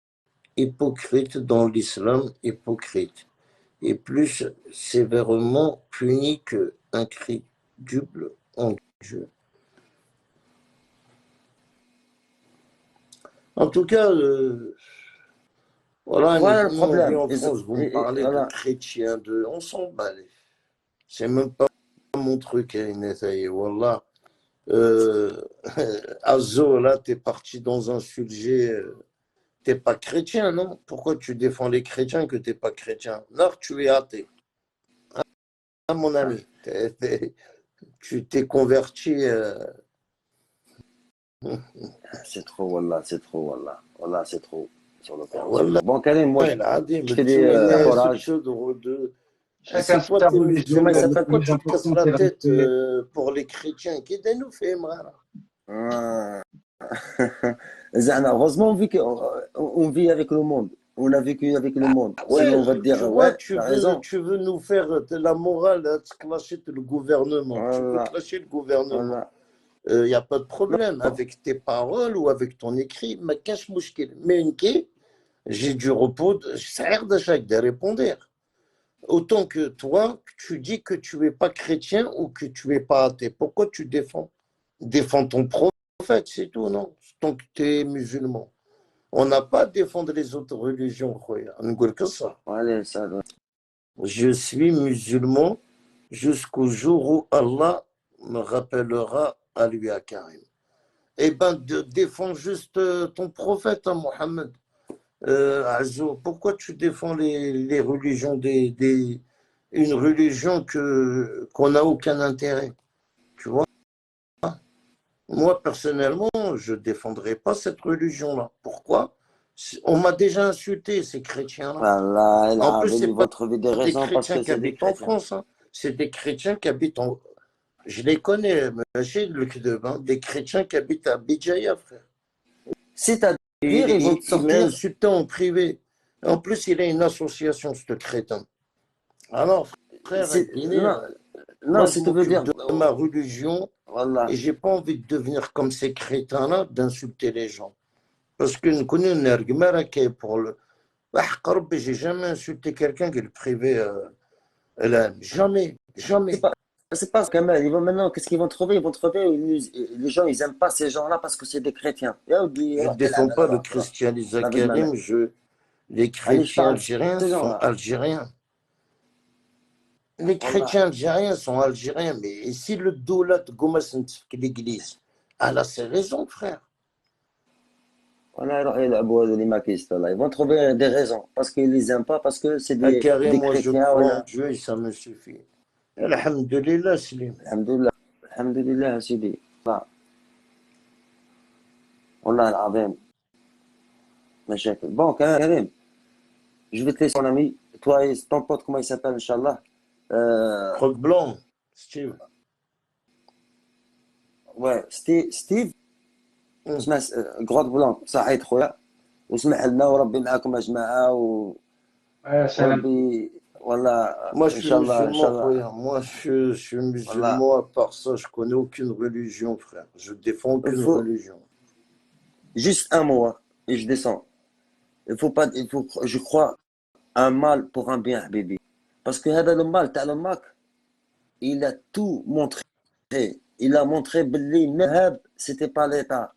[SPEAKER 1] hypocrites dans l'islam hypocrite, et plus sévèrement puni qu'incrédule en Dieu. En tout cas, voilà,
[SPEAKER 2] Voilà le
[SPEAKER 1] nous on vit
[SPEAKER 2] problème.
[SPEAKER 1] en France, vous me parlez de
[SPEAKER 2] Voilà.
[SPEAKER 1] chrétiens, on s'en bat. C'est même pas mon truc, hein, Inès, Wallah. Euh, Azo, là, t'es parti dans un sujet, t'es pas chrétien, non? Pourquoi tu défends les chrétiens que t'es pas chrétien? Non, tu es athée. Ah, mon
[SPEAKER 2] Ah,
[SPEAKER 1] ami, tu t'es converti.
[SPEAKER 2] c'est trop, Wallah, c'est trop, Wallah. Wallah, c'est trop. Sur le Coran, c'est
[SPEAKER 1] Wallah,
[SPEAKER 2] trop. Bon, Karim, moi,
[SPEAKER 1] il a dit,
[SPEAKER 2] je
[SPEAKER 1] mais
[SPEAKER 2] te dis
[SPEAKER 1] tu
[SPEAKER 2] courage.
[SPEAKER 3] Chacun
[SPEAKER 1] si toi
[SPEAKER 3] sa
[SPEAKER 1] t'es
[SPEAKER 3] religion,
[SPEAKER 2] Comment il
[SPEAKER 1] musulman,
[SPEAKER 3] le
[SPEAKER 2] s'appelle?
[SPEAKER 1] pourquoi
[SPEAKER 3] plus
[SPEAKER 1] tu te casses
[SPEAKER 3] important
[SPEAKER 1] la
[SPEAKER 3] c'est le
[SPEAKER 1] tête
[SPEAKER 3] respect.
[SPEAKER 1] pour les chrétiens? Qui nous fait mal?
[SPEAKER 2] Ah. Zahna, heureusement, on vit avec le monde. On a vécu avec le monde.
[SPEAKER 1] Ouais,
[SPEAKER 2] Sinon, on va te dire,
[SPEAKER 1] tu vois,
[SPEAKER 2] ouais, t'as raison.
[SPEAKER 1] tu veux nous faire de la morale, hein, te clasher le gouvernement. Tu peux
[SPEAKER 2] Voilà,
[SPEAKER 1] clasher le gouvernement.
[SPEAKER 2] voilà.
[SPEAKER 1] Il n'y a pas de problème
[SPEAKER 2] Non,
[SPEAKER 1] avec tes paroles ou avec ton écrit. Mais cache mouchkil. Mais une j'ai du repos, ça aide à chaque de répondre. Autant que toi, tu dis que tu n'es pas chrétien ou que tu n'es pas athée. Pourquoi tu défends? Défends ton prophète, c'est tout, non? Tant que tu es musulman. On n'a pas à défendre les autres religions, khoya. On ne dit que ça.
[SPEAKER 2] allez, ça.
[SPEAKER 1] Je suis musulman jusqu'au jour où Allah me rappellera à lui, à Karim. Eh ben, défends juste ton prophète, hein, Mohammed. Azo, pourquoi tu défends les religions une religion qu'on n'a aucun intérêt, tu vois? Moi, personnellement, je ne défendrai pas cette religion-là. Pourquoi? On m'a déjà insulté, ces chrétiens-là.
[SPEAKER 2] Voilà,
[SPEAKER 1] En plus,
[SPEAKER 2] ils
[SPEAKER 1] c'est
[SPEAKER 2] vont
[SPEAKER 1] pas
[SPEAKER 2] trouver des
[SPEAKER 1] des
[SPEAKER 2] raisons parce
[SPEAKER 1] chrétiens
[SPEAKER 2] que
[SPEAKER 1] qui
[SPEAKER 2] c'est des
[SPEAKER 1] habitent en
[SPEAKER 2] chrétiens.
[SPEAKER 1] France, hein. C'est des chrétiens qui habitent en... Je les connais, monsieur le Kdeb, hein, des chrétiens qui habitent à Bijaya, frère.
[SPEAKER 2] C'est-à-dire,
[SPEAKER 1] Et
[SPEAKER 2] ils vont te
[SPEAKER 1] il m'a
[SPEAKER 2] sortir.
[SPEAKER 1] insulté en privé. En plus, il a une association, ce crétin. Alors, frère Guinée,
[SPEAKER 2] Non, non,
[SPEAKER 1] moi, je
[SPEAKER 2] si tu veux
[SPEAKER 1] m'occupe
[SPEAKER 2] dire,
[SPEAKER 1] de ma religion et
[SPEAKER 2] voilà.
[SPEAKER 1] j'ai pas envie de devenir comme ces crétins-là, d'insulter les gens. Parce que nous connaissons une argument qui est pour le. J'ai jamais insulté quelqu'un qui est le privé. Jamais,
[SPEAKER 2] C'est
[SPEAKER 1] jamais.
[SPEAKER 2] pas, c'est pas quand même. Ils vont maintenant, qu'est-ce qu'ils vont trouver? Ils vont trouver, les gens, ils aiment pas ces gens-là parce que c'est des chrétiens. يا ودي
[SPEAKER 1] Je ne
[SPEAKER 2] روح تلعب
[SPEAKER 1] défends
[SPEAKER 2] على
[SPEAKER 1] pas le
[SPEAKER 2] روحك روح.
[SPEAKER 1] christianisme
[SPEAKER 2] انا ضد
[SPEAKER 1] Karim,
[SPEAKER 2] مالك.
[SPEAKER 1] les
[SPEAKER 2] مانيش
[SPEAKER 1] chrétiens
[SPEAKER 2] طالب
[SPEAKER 1] algériens
[SPEAKER 2] ces
[SPEAKER 1] sont
[SPEAKER 2] gens-là.
[SPEAKER 1] algériens. Les
[SPEAKER 2] والله
[SPEAKER 1] chrétiens algériens sont algériens, mais si le doulat gomas l'église, elle a ses raisons, frère.
[SPEAKER 2] والله يروحوا يلعبوا هذا اللي ماكيست والله. Ils vont trouver des raisons parce qu'ils les aiment pas parce que c'est
[SPEAKER 1] Karim,
[SPEAKER 2] des
[SPEAKER 1] moi je
[SPEAKER 2] chrétiens
[SPEAKER 1] crois en
[SPEAKER 2] ولا.
[SPEAKER 1] Dieu et ça me suffit. Alhamdulillah, Slim.
[SPEAKER 2] الحمد لله الحمد لله يا سيدي. والله العظيم مشاكل. Bon, Karim, je vais te laisser mon ami. Toi et ton pote, comment il s'appelle, Inch'Allah? Euh,
[SPEAKER 1] Croque blanc, Steve.
[SPEAKER 2] ouais, Steve.
[SPEAKER 1] Hum.
[SPEAKER 2] اسمع جرود بلون صحيت خويا واسمح لنا وربي معاكم يا جماعة
[SPEAKER 3] سلام.
[SPEAKER 2] وربي والله
[SPEAKER 1] Moi, je
[SPEAKER 2] إن
[SPEAKER 1] suis
[SPEAKER 2] شاء الله إن شاء
[SPEAKER 1] musulman,
[SPEAKER 2] الله
[SPEAKER 1] frère. Moi, je suis
[SPEAKER 2] والله
[SPEAKER 1] musulman. À part ça, je connais aucune religion, frère. Je défends
[SPEAKER 2] il
[SPEAKER 1] aucune
[SPEAKER 2] faut
[SPEAKER 1] religion.
[SPEAKER 2] juste un mot hein, et je descends. Il faut pas, il faut, je crois, un mal pour un bien, Habibi. Parce que هذا le mal, t'as le Mac, il a tout montré. Il a montré que Nahab, c'était pas l'État.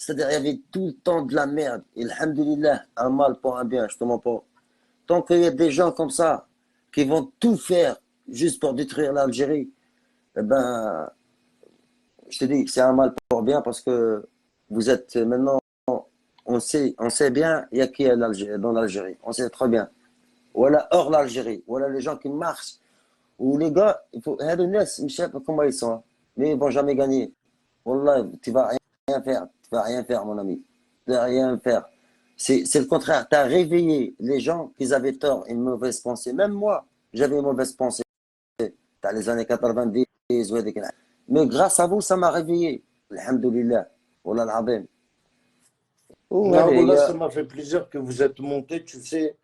[SPEAKER 2] C'est-à-dire, il y avait tout le temps de la merde. Et alhamdulillah, un mal pour un bien, je te mens pas. Tant qu'il y a des gens comme ça qui vont tout faire juste pour détruire l'Algérie, eh ben, je te dis que c'est un mal pour bien parce que vous êtes maintenant, on sait bien, il y a qui est dans l'Algérie. On sait très bien. Voilà hors l'Algérie. Voilà les gens qui marchent. Ou les gars, il faut, je sais pas comment ils sont, hein, mais ils vont jamais gagner. Wallah, tu vas rien faire. Tu vas rien faire, mon ami. Tu vas rien faire. C'est le contraire. Tu as réveillé les gens qui avaient tort, une mauvaise pensée. Même moi, j'avais une mauvaise pensée. Dans les années 90, mais grâce à vous, ça m'a réveillé. Alhamdulillah. Wallah al-azim.
[SPEAKER 1] Non,
[SPEAKER 2] Allez,
[SPEAKER 1] voilà, ça m'a fait plaisir que vous êtes monté. Tu sais,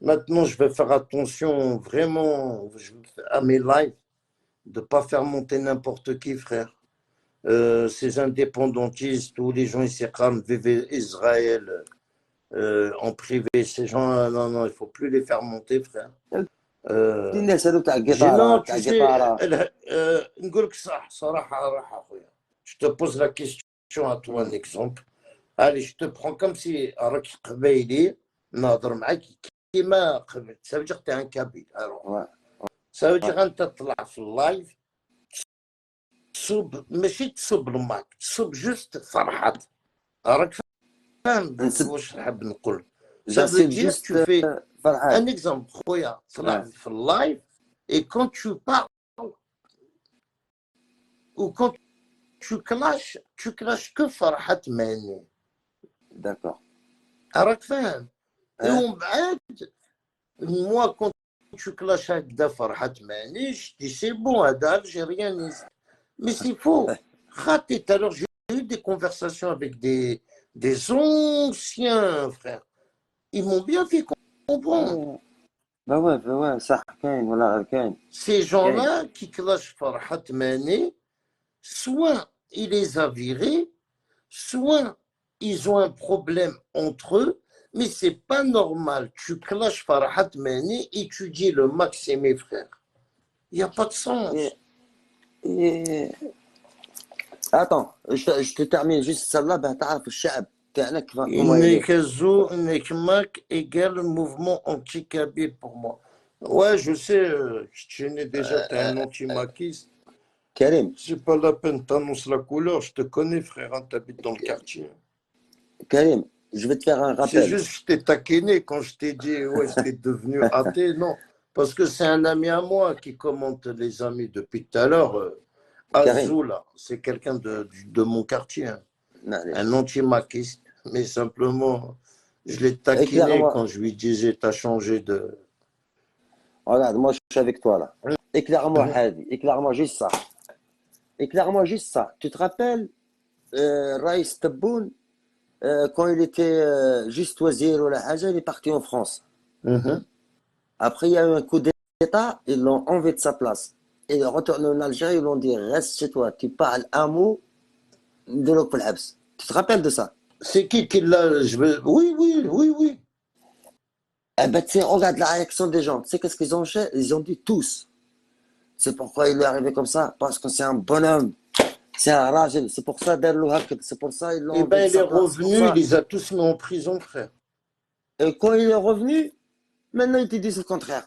[SPEAKER 1] maintenant, je vais faire attention vraiment à mes lives, de ne pas faire monter n'importe qui, frère. Ces indépendantistes ou les gens ici qui vivent Israël en privé, ces gens, non, non, il ne faut plus les faire monter, frère.
[SPEAKER 2] الناس هذو تاع
[SPEAKER 1] Non,
[SPEAKER 2] القطاره تاع
[SPEAKER 1] tu sais,
[SPEAKER 2] القطاره.
[SPEAKER 1] نقول لك صح صراحة راح أخويا. Je te pose la question à toi, un exemple. Allez, je te prends comme si راك قبايلي نهضر معاك كيما قبل. Ça veut dire que tu es un Kabyle. Alors,
[SPEAKER 2] Ouais,
[SPEAKER 1] ça veut
[SPEAKER 2] ouais.
[SPEAKER 1] dire أنت تطلع في اللايف تصب ماشي تصب الماك تصب جوست فرحات. راك فاهم واش نحب نقول. Ça veut
[SPEAKER 2] J'assume
[SPEAKER 1] dire tu
[SPEAKER 2] juste
[SPEAKER 1] fais
[SPEAKER 2] فرحان.
[SPEAKER 1] un exemple خويا طلع
[SPEAKER 2] Ouais,
[SPEAKER 1] في اللايف et quand tu parles ou quand tu clashes que فرحات ماني.
[SPEAKER 2] d'accord.
[SPEAKER 1] راك فاهم. Et
[SPEAKER 2] Hein?
[SPEAKER 1] on بعد moi quand tu clashes هكذا فرحات ماني je dis c'est bon هذا algérianiste. Mais c'est faux. Raté. Tout à l'heure, j'ai eu des conversations avec des anciens frères. Ils m'ont bien fait comprendre.
[SPEAKER 2] bah ouais, صح كاين ولا كاين
[SPEAKER 1] Ces
[SPEAKER 2] كاين.
[SPEAKER 1] gens-là qui clashent Farhat Mané, soit il les a virés, soit ils ont un problème entre eux, mais c'est pas normal. Tu clashes Farhat Mané et tu dis le max c'est mes frères. Il n'y a pas de sens.
[SPEAKER 2] Et- Attends, je te termine juste celle-là. Ben, تعرف الشعب تاعنا comment il est.
[SPEAKER 1] Nekazo, Nekmak égale mouvement anti-Kabyle pour moi. Ouais, je sais, tu es déjà, tu es un anti-maquiste.
[SPEAKER 2] Karim,
[SPEAKER 1] C'est pas la peine, t'annonces la couleur, je te connais, frère, hein, t'habites dans le quartier.
[SPEAKER 2] Karim, je vais te faire un
[SPEAKER 1] C'est
[SPEAKER 2] rappel.
[SPEAKER 1] juste que je t'ai taquiné quand je t'ai dit, ouais, t'es devenu athée. Non, parce que c'est un ami à moi qui commente les amis depuis tout à l'heure.
[SPEAKER 2] Karim,
[SPEAKER 1] Azou, là, c'est quelqu'un de mon quartier, hein.
[SPEAKER 2] معليش.
[SPEAKER 1] Un anti-maquiste, mais simplement, je l'ai taquiné
[SPEAKER 2] Éclaire-moi,
[SPEAKER 1] quand je lui disais, t'as changé de...
[SPEAKER 2] regarde, moi je suis avec toi là. Éclaire-moi, Hadi, éclaire-moi juste ça. Éclaire-moi juste ça. Tu te rappelles, Raïs Tebboune, quand il était juste wazir ou la haja, il est parti en France.
[SPEAKER 1] Mhm.
[SPEAKER 2] Après, il y a eu un coup d'État, ils l'ont enlevé de sa place. Il est retourné en Algérie, ils l'ont dit, reste chez toi, tu parles un mot de l'eau Habs. Tu te rappelles de ça?
[SPEAKER 1] C'est qui l'a... Oui, oui, oui, oui.
[SPEAKER 2] Eh ben, tu sais, regarde la réaction des gens. Tu sais qu'est-ce qu'ils ont fait? Ils ont dit tous. C'est pourquoi il est arrivé comme ça, parce que c'est un bonhomme. C'est un ragel. C'est pour ça, c'est pour ça ils l'ont
[SPEAKER 1] Eh
[SPEAKER 2] enlevé de
[SPEAKER 1] bien, il est
[SPEAKER 2] sa place. C'est pour
[SPEAKER 1] revenu, il
[SPEAKER 2] ça.
[SPEAKER 1] les a tous mis en prison, frère.
[SPEAKER 2] Et quand il est revenu, maintenant ils te disent le contraire.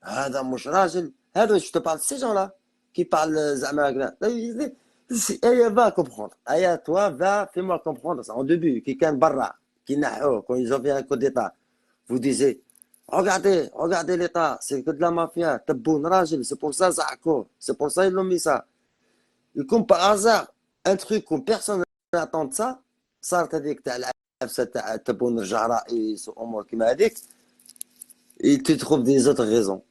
[SPEAKER 2] Ah, dans mon ragel. Ah, je te parle de ces gens-là qui parlent zama hagla. Elle va comprendre. Aya, toi, va, fais-moi comprendre ça. En début, qui can barra, qui n'a quand ils ont fait un coup d'État, vous disiez, regardez, regardez l'État, c'est que de la mafia, taboun, ragel, c'est pour ça, Zako, c'est pour ça ils l'ont mis ça. Et comme par hasard, un truc où personne n'attend de ça, صارت هذيك تاع العفسه تاع تبون نرجع رئيس وامور كيما هذيك et tu trouves des autres raisons.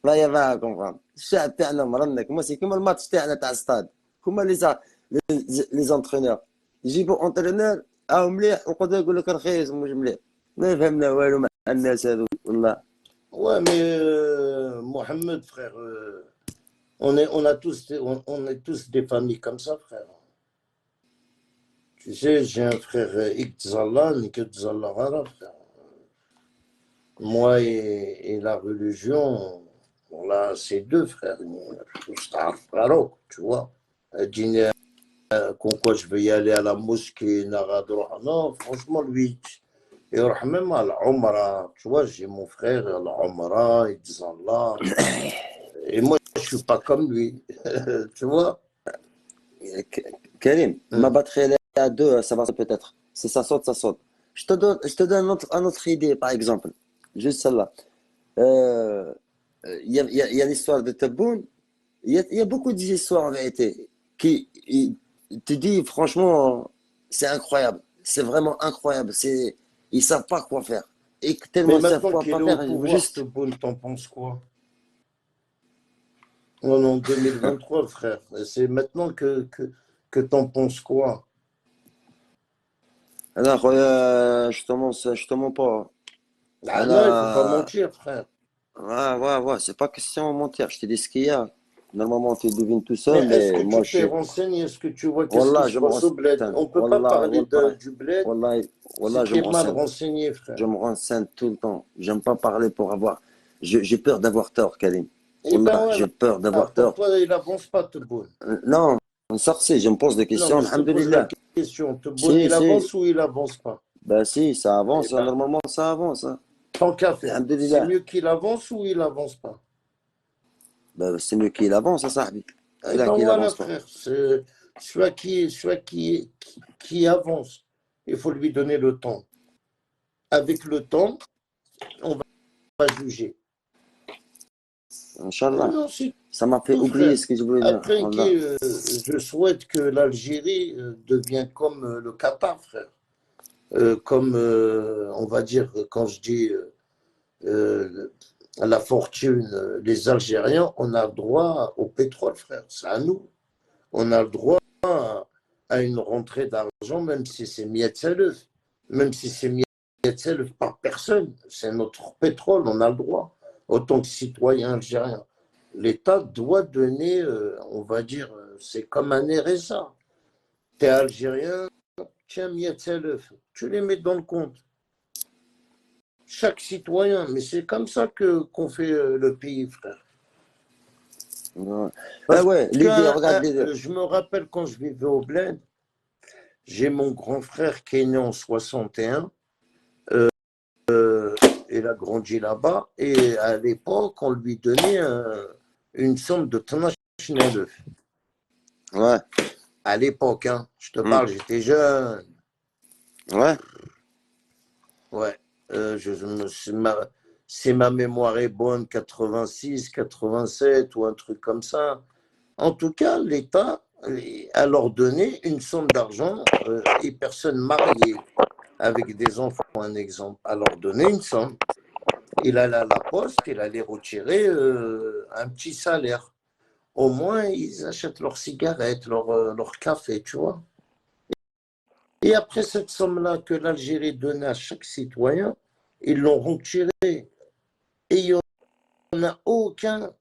[SPEAKER 2] لا يا ما كومبراند الشعب تاعنا مرنك ما سي كيما الماتش تاعنا تاع ستاد كيما لي زونترينور يجيبوا اونترينور او مليح ويقعدوا يقول لك رخيص مش مليح ما فهمنا والو مع الناس هذو والله.
[SPEAKER 1] Ouais, mais Mohamed, frère, on est tous des familles comme ça, frère. Tu sais, j'ai un frère Iktzallah, Niktzallah Hara, frère. Moi et la religion, bon là, c'est deux frères. Tu vois. Dîner, con quoi je vais y aller à la mosquée, Naradra. Non, franchement, lui, il y même à l'Omra. Tu vois, j'ai mon frère à l'Omra, Iktzallah. Et moi, je suis pas comme lui. Tu vois.
[SPEAKER 2] Karim, ma
[SPEAKER 1] Hum.
[SPEAKER 2] batterie elle est à 2, ça va peut-être. Si ça saute, ça saute. Je te donne une autre idée, par exemple. Juste celle-là. Il y a l'histoire de Tebboune. Il y a beaucoup d'histoires en vérité te dit franchement, c'est incroyable. C'est vraiment incroyable. Ils savent pas quoi faire. Et tellement
[SPEAKER 1] Mais
[SPEAKER 2] ils savent
[SPEAKER 1] maintenant
[SPEAKER 2] quoi
[SPEAKER 1] qu'il
[SPEAKER 2] pas
[SPEAKER 1] est au
[SPEAKER 2] faire,
[SPEAKER 1] pouvoir,
[SPEAKER 2] juste.
[SPEAKER 1] Tebboune, t'en penses quoi? On est en 2023, frère. C'est maintenant que t'en penses quoi?
[SPEAKER 2] Alors, je te mens pas.
[SPEAKER 1] Ah non, il faut pas
[SPEAKER 2] Alors,
[SPEAKER 1] mentir, frère.
[SPEAKER 2] ouais, ouais, ouais, c'est pas question de mentir. Je te dis ce qu'il y a. Normalement, tu devines tout
[SPEAKER 1] Mais
[SPEAKER 2] seul,
[SPEAKER 1] est-ce que
[SPEAKER 2] mais moi,
[SPEAKER 1] tu
[SPEAKER 2] je
[SPEAKER 1] t'es
[SPEAKER 2] sais.
[SPEAKER 1] renseigné? Est-ce que tu vois qu'est-ce qui
[SPEAKER 2] Wallah,
[SPEAKER 1] se
[SPEAKER 2] je me
[SPEAKER 1] passe au bled?
[SPEAKER 2] renseigne.
[SPEAKER 1] On peut pas
[SPEAKER 2] Wallah,
[SPEAKER 1] parler
[SPEAKER 2] wallah,
[SPEAKER 1] du bled
[SPEAKER 2] wallah,
[SPEAKER 1] si
[SPEAKER 2] wallah, je
[SPEAKER 1] t'es
[SPEAKER 2] me
[SPEAKER 1] mal
[SPEAKER 2] renseigne.
[SPEAKER 1] renseigné,
[SPEAKER 2] Je
[SPEAKER 1] frère.
[SPEAKER 2] me renseigne tout le temps. J'aime pas parler pour avoir. J'ai peur d'avoir tort, Karim.
[SPEAKER 1] Eh ben
[SPEAKER 2] Wallah, j'ai
[SPEAKER 1] voilà,
[SPEAKER 2] peur d'avoir
[SPEAKER 1] pour
[SPEAKER 2] tort.
[SPEAKER 1] toi, il avance pas, Tebboune.
[SPEAKER 2] Non, un sorcier, je me pose des
[SPEAKER 1] Non,
[SPEAKER 2] questions,
[SPEAKER 1] mais je te pose la
[SPEAKER 2] alhamdoulilah.
[SPEAKER 1] question. Tebboune,
[SPEAKER 2] Si,
[SPEAKER 1] il
[SPEAKER 2] si,
[SPEAKER 1] avance ou il avance pas?
[SPEAKER 2] ben si, ça
[SPEAKER 1] Eh
[SPEAKER 2] avance, hein,
[SPEAKER 1] ben,
[SPEAKER 2] normalement ça avance, hein.
[SPEAKER 1] tant qu'à faire. C'est
[SPEAKER 2] Alhamdoulilah.
[SPEAKER 1] mieux qu'il avance ou il avance pas?
[SPEAKER 2] Ben, c'est mieux qu'il avance, hein, Sahbi.
[SPEAKER 1] Eh
[SPEAKER 2] C'est là
[SPEAKER 1] ben
[SPEAKER 2] qu'il
[SPEAKER 1] voilà,
[SPEAKER 2] avance pas.
[SPEAKER 1] frère. C'est qui avance. Il faut lui donner le temps. Avec le temps, on va juger.
[SPEAKER 2] Inch'Allah.
[SPEAKER 1] Non, c'est
[SPEAKER 2] Ça m'a fait
[SPEAKER 1] tout,
[SPEAKER 2] oublier
[SPEAKER 1] frère.
[SPEAKER 2] ce que je voulais dire.
[SPEAKER 1] Après,
[SPEAKER 2] Wallah.
[SPEAKER 1] je souhaite que l'Algérie devienne comme le Qatar, frère. Comme, on va dire, quand je dis euh, la fortune, les Algériens, on a le droit au pétrole, frère. C'est à nous. On a le droit à une rentrée d'argent, même si c'est Mietzelef, même si c'est Mietzelef par personne. C'est notre pétrole, on a le droit, autant que citoyen algérien. L'État doit donner, on va dire, c'est comme un RSA. Tu es algérien, tiens, Mietzelef, tu les mets dans le compte. Chaque citoyen, mais c'est comme ça qu'on fait le pays, frère.
[SPEAKER 2] Ouais. Ah
[SPEAKER 1] Parce
[SPEAKER 2] ouais,
[SPEAKER 1] que
[SPEAKER 2] l'idée, regarde l'idée.
[SPEAKER 1] je me rappelle quand je vivais au Bled, j'ai mon grand frère qui est né en 61. Il a grandi là-bas. Et à l'époque, on lui donnait une somme de 12 9.
[SPEAKER 2] Ouais,
[SPEAKER 1] À l'époque, hein, je te
[SPEAKER 2] hmm,
[SPEAKER 1] parle, j'étais jeune.
[SPEAKER 2] ouais.
[SPEAKER 1] Ouais, si ma mémoire est bonne, 86, 87 ou un truc comme ça. En tout cas, l'État a leur donné une somme d'argent et personnes mariées avec des enfants, un exemple, a leur donné une somme. Il allait à la poste, il allait retirer un petit salaire. Au moins, ils achètent leurs cigarettes, leur café, tu vois. Et après cette somme-là que l'Algérie donnait à chaque citoyen, ils l'ont retirée. Et il n'y en a aucun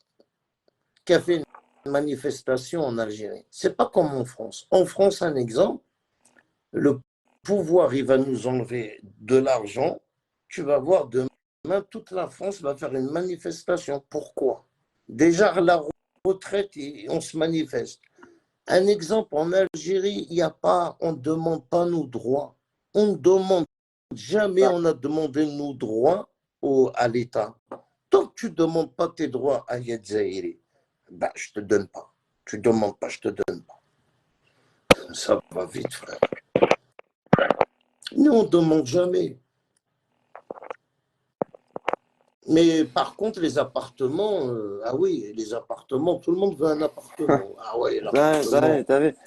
[SPEAKER 1] qui a fait une manifestation en Algérie. C'est pas comme en France. En France, un exemple, le pouvoir, il va nous enlever de l'argent. Tu vas voir demain, toute la France va faire une manifestation. Pourquoi? Déjà, la retraite, on se manifeste. Un exemple, en Algérie, il n'y a pas, on ne demande pas nos droits. On ne demande jamais, on a demandé nos droits à l'État. Tant que tu ne demandes pas tes droits à Yad Zahiri, ben, je ne te donne pas. Tu ne demandes pas, je ne te donne pas. Ça va vite, frère. Nous, on ne demande jamais. Mais par contre, les appartements, ah oui, les appartements, tout le monde veut un appartement. Ah oui,
[SPEAKER 2] Ouais,
[SPEAKER 1] l'appartement.
[SPEAKER 2] t'as vu? C'est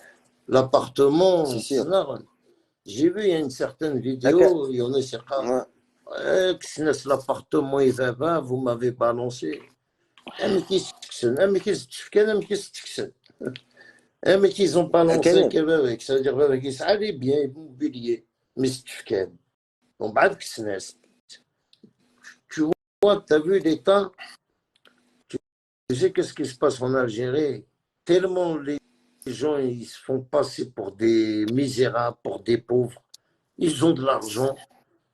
[SPEAKER 1] L'appartement,
[SPEAKER 2] sûr.
[SPEAKER 1] j'ai vu, il y a une certaine
[SPEAKER 2] Ok.
[SPEAKER 1] vidéo, il y en a c'est
[SPEAKER 2] Ouais.
[SPEAKER 1] l'appartement, il va, vous m'avez balancé. Ah, mais qu'est-ce que c'est? Ah, mais qu'est-ce que c'est? Ah, mais qu'est-ce que c'est? Ah, mais qu'ils ont balancé,
[SPEAKER 2] كريم
[SPEAKER 1] ça veut dire, ça allait bien, immobilier. Mais c'est tu bon, bah, tu vois, tu as vu l'État, tu sais qu'est-ce qui se passe en Algérie? Tellement les gens, ils se font passer pour des misérables, pour des pauvres. Ils ont de l'argent,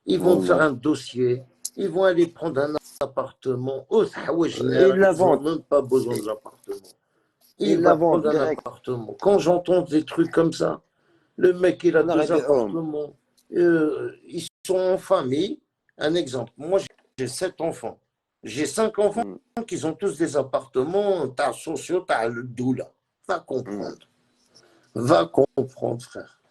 [SPEAKER 1] ils vont faire
[SPEAKER 2] والله
[SPEAKER 1] un dossier, ils vont aller prendre un appartement. Oh,
[SPEAKER 2] ils la
[SPEAKER 1] ils n'ont
[SPEAKER 2] vendent
[SPEAKER 1] même pas besoin de l'appartement. Il
[SPEAKER 2] ils la
[SPEAKER 1] va
[SPEAKER 2] vendent
[SPEAKER 1] prendre un
[SPEAKER 2] direct
[SPEAKER 1] appartement. Quand j'entends des trucs comme ça, le mec, il a
[SPEAKER 2] والله
[SPEAKER 1] deux
[SPEAKER 2] غيبيعوهم
[SPEAKER 1] appartements, ils sont en famille. Un exemple, moi, j'ai 7 enfants. J'ai 5 enfants
[SPEAKER 2] مم.
[SPEAKER 1] qui ont tous des appartements, t'as sociaux, t'as le doula. Va
[SPEAKER 2] مم.
[SPEAKER 1] comprendre. Va comprendre, frère.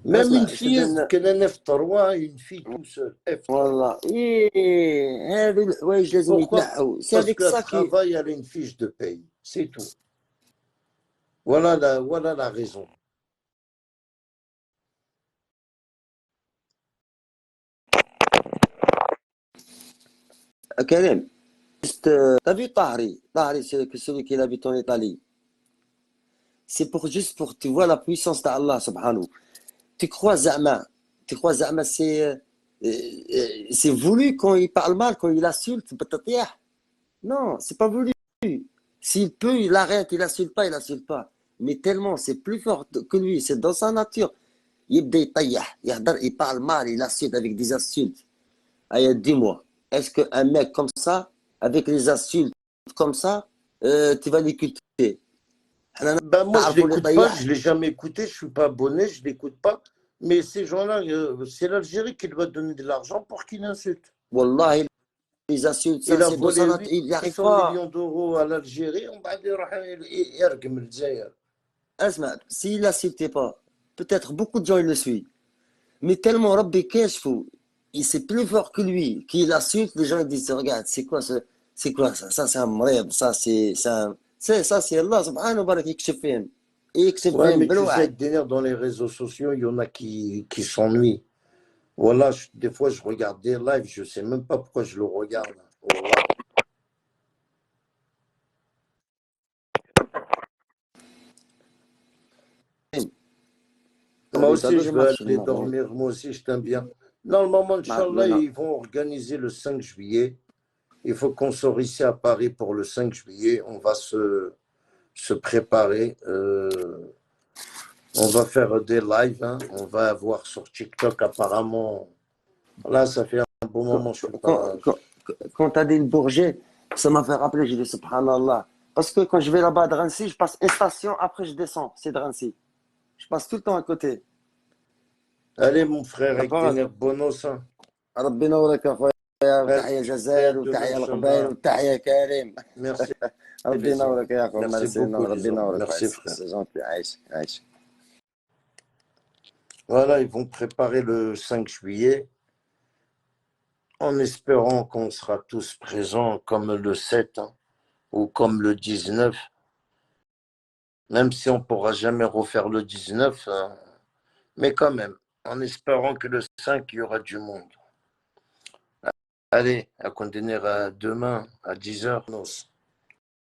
[SPEAKER 1] Même une
[SPEAKER 2] اسمع
[SPEAKER 1] fille,
[SPEAKER 2] شدنا
[SPEAKER 1] qu'elle a un F3, une fille tout seul, F3.
[SPEAKER 2] والله إيه هذو الحوايج لازم
[SPEAKER 1] Pourquoi?
[SPEAKER 2] يتنحوا سي
[SPEAKER 1] Parce
[SPEAKER 2] هذيك
[SPEAKER 1] qu'elle
[SPEAKER 2] ساكي
[SPEAKER 1] travaille, elle a une fiche de paye. C'est tout. Voilà la raison.
[SPEAKER 2] كريم t'as vu Tahri c'est celui qui habite en Italie c'est pour juste pour tu vois la puissance d'Allah subhanahu tu crois Zama c'est voulu quand il parle mal quand il insulte بتطيح non c'est pas voulu. S'il peut, il arrête, il insulte pas. Mais tellement, c'est plus fort que lui, c'est dans sa nature. يبدأ يطيح يهدر il parle mal, il insulte avec des insultes. Allez, dis-moi, est-ce qu'un mec comme ça, avec les insultes comme ça, tu vas l'écouter? احنا
[SPEAKER 1] Ben, moi, je ne
[SPEAKER 2] نعرفوا اللي
[SPEAKER 1] l'écoute pas, je
[SPEAKER 2] يطيح
[SPEAKER 1] ne l'ai jamais écouté, je ne suis pas abonné, je ne l'écoute pas. Mais ces gens-là, c'est l'Algérie qui doit donner de l'argent pour qu'il insulte.
[SPEAKER 2] والله les insultes, ça
[SPEAKER 1] Il a
[SPEAKER 2] c'est dans sa
[SPEAKER 1] volé
[SPEAKER 2] nature, il n'y arrive
[SPEAKER 1] 800
[SPEAKER 2] pas.
[SPEAKER 1] millions d'euros à l'Algérie, on va dire, يرقم الجزائر.
[SPEAKER 2] اسمع, s'il n'insultait pas, peut-être beaucoup de gens ils le suivent. Mais tellement Rabbi Keshfou, il c'est plus fort que lui, qu'il insulte, les gens ils disent, regarde, c'est quoi ça? Ça c'est un mreb, ça c'est Allah subhanahu wa ta'ala qui يكشف فيهم. يكشف
[SPEAKER 1] Ouais,
[SPEAKER 2] فيهم
[SPEAKER 1] mais tu sais,
[SPEAKER 2] بالوعد.
[SPEAKER 1] avec des nerfs dans les réseaux sociaux, il y en a qui s'ennuient. Voilà, des fois, je regarde des lives, je ne sais même pas pourquoi je le regarde. Voilà. Moi
[SPEAKER 2] طبيعي
[SPEAKER 1] aussi,
[SPEAKER 2] هذا
[SPEAKER 1] je
[SPEAKER 2] ما
[SPEAKER 1] veux
[SPEAKER 2] عرفتش
[SPEAKER 1] aller
[SPEAKER 2] المغرب.
[SPEAKER 1] dormir. Moi aussi, je t'aime bien. Normalement, Inch'Allah,
[SPEAKER 2] ما
[SPEAKER 1] ils vont organiser le 5 juillet. Il faut qu'on sorte ici à Paris pour le 5 juillet. On va se préparer. On va faire des lives, hein. On va avoir sur TikTok apparemment. Là, ça fait un bon
[SPEAKER 2] quand,
[SPEAKER 1] moment, je suis
[SPEAKER 2] quand,
[SPEAKER 1] pas.
[SPEAKER 2] quand, quand t'as dit le Bourget, ça m'a fait rappeler, j'ai dit subhanallah. Parce que quand je vais là-bas à Drancy, je passe une station, après je descends, c'est Drancy. Je passe tout le temps à côté.
[SPEAKER 1] Allez, mon frère, avec des
[SPEAKER 2] D'accord?
[SPEAKER 1] nerfs bonos, hein.
[SPEAKER 2] ربنا وراك يا أخويا. وتحية الجزائر
[SPEAKER 1] de
[SPEAKER 2] وتحية القبائل
[SPEAKER 1] l'inchallah.
[SPEAKER 2] وتحية كريم.
[SPEAKER 1] Merci,
[SPEAKER 2] ربي
[SPEAKER 1] les hommes.
[SPEAKER 2] ينورك يا اخو،
[SPEAKER 1] Merci
[SPEAKER 2] ميرسي،
[SPEAKER 1] beaucoup,
[SPEAKER 2] ربي
[SPEAKER 1] les hommes.
[SPEAKER 2] ينورك،
[SPEAKER 1] Merci, frère.
[SPEAKER 2] سي جونتي، عايش عايش.
[SPEAKER 1] Voilà, ils vont préparer le 5 juillet en espérant qu'on sera tous présents comme le 7 hein, ou comme le 19. Même si on ne pourra jamais refaire le 19, hein, mais quand même, en espérant que le 5, il y aura du monde. Allez, à continuer à demain à 10h.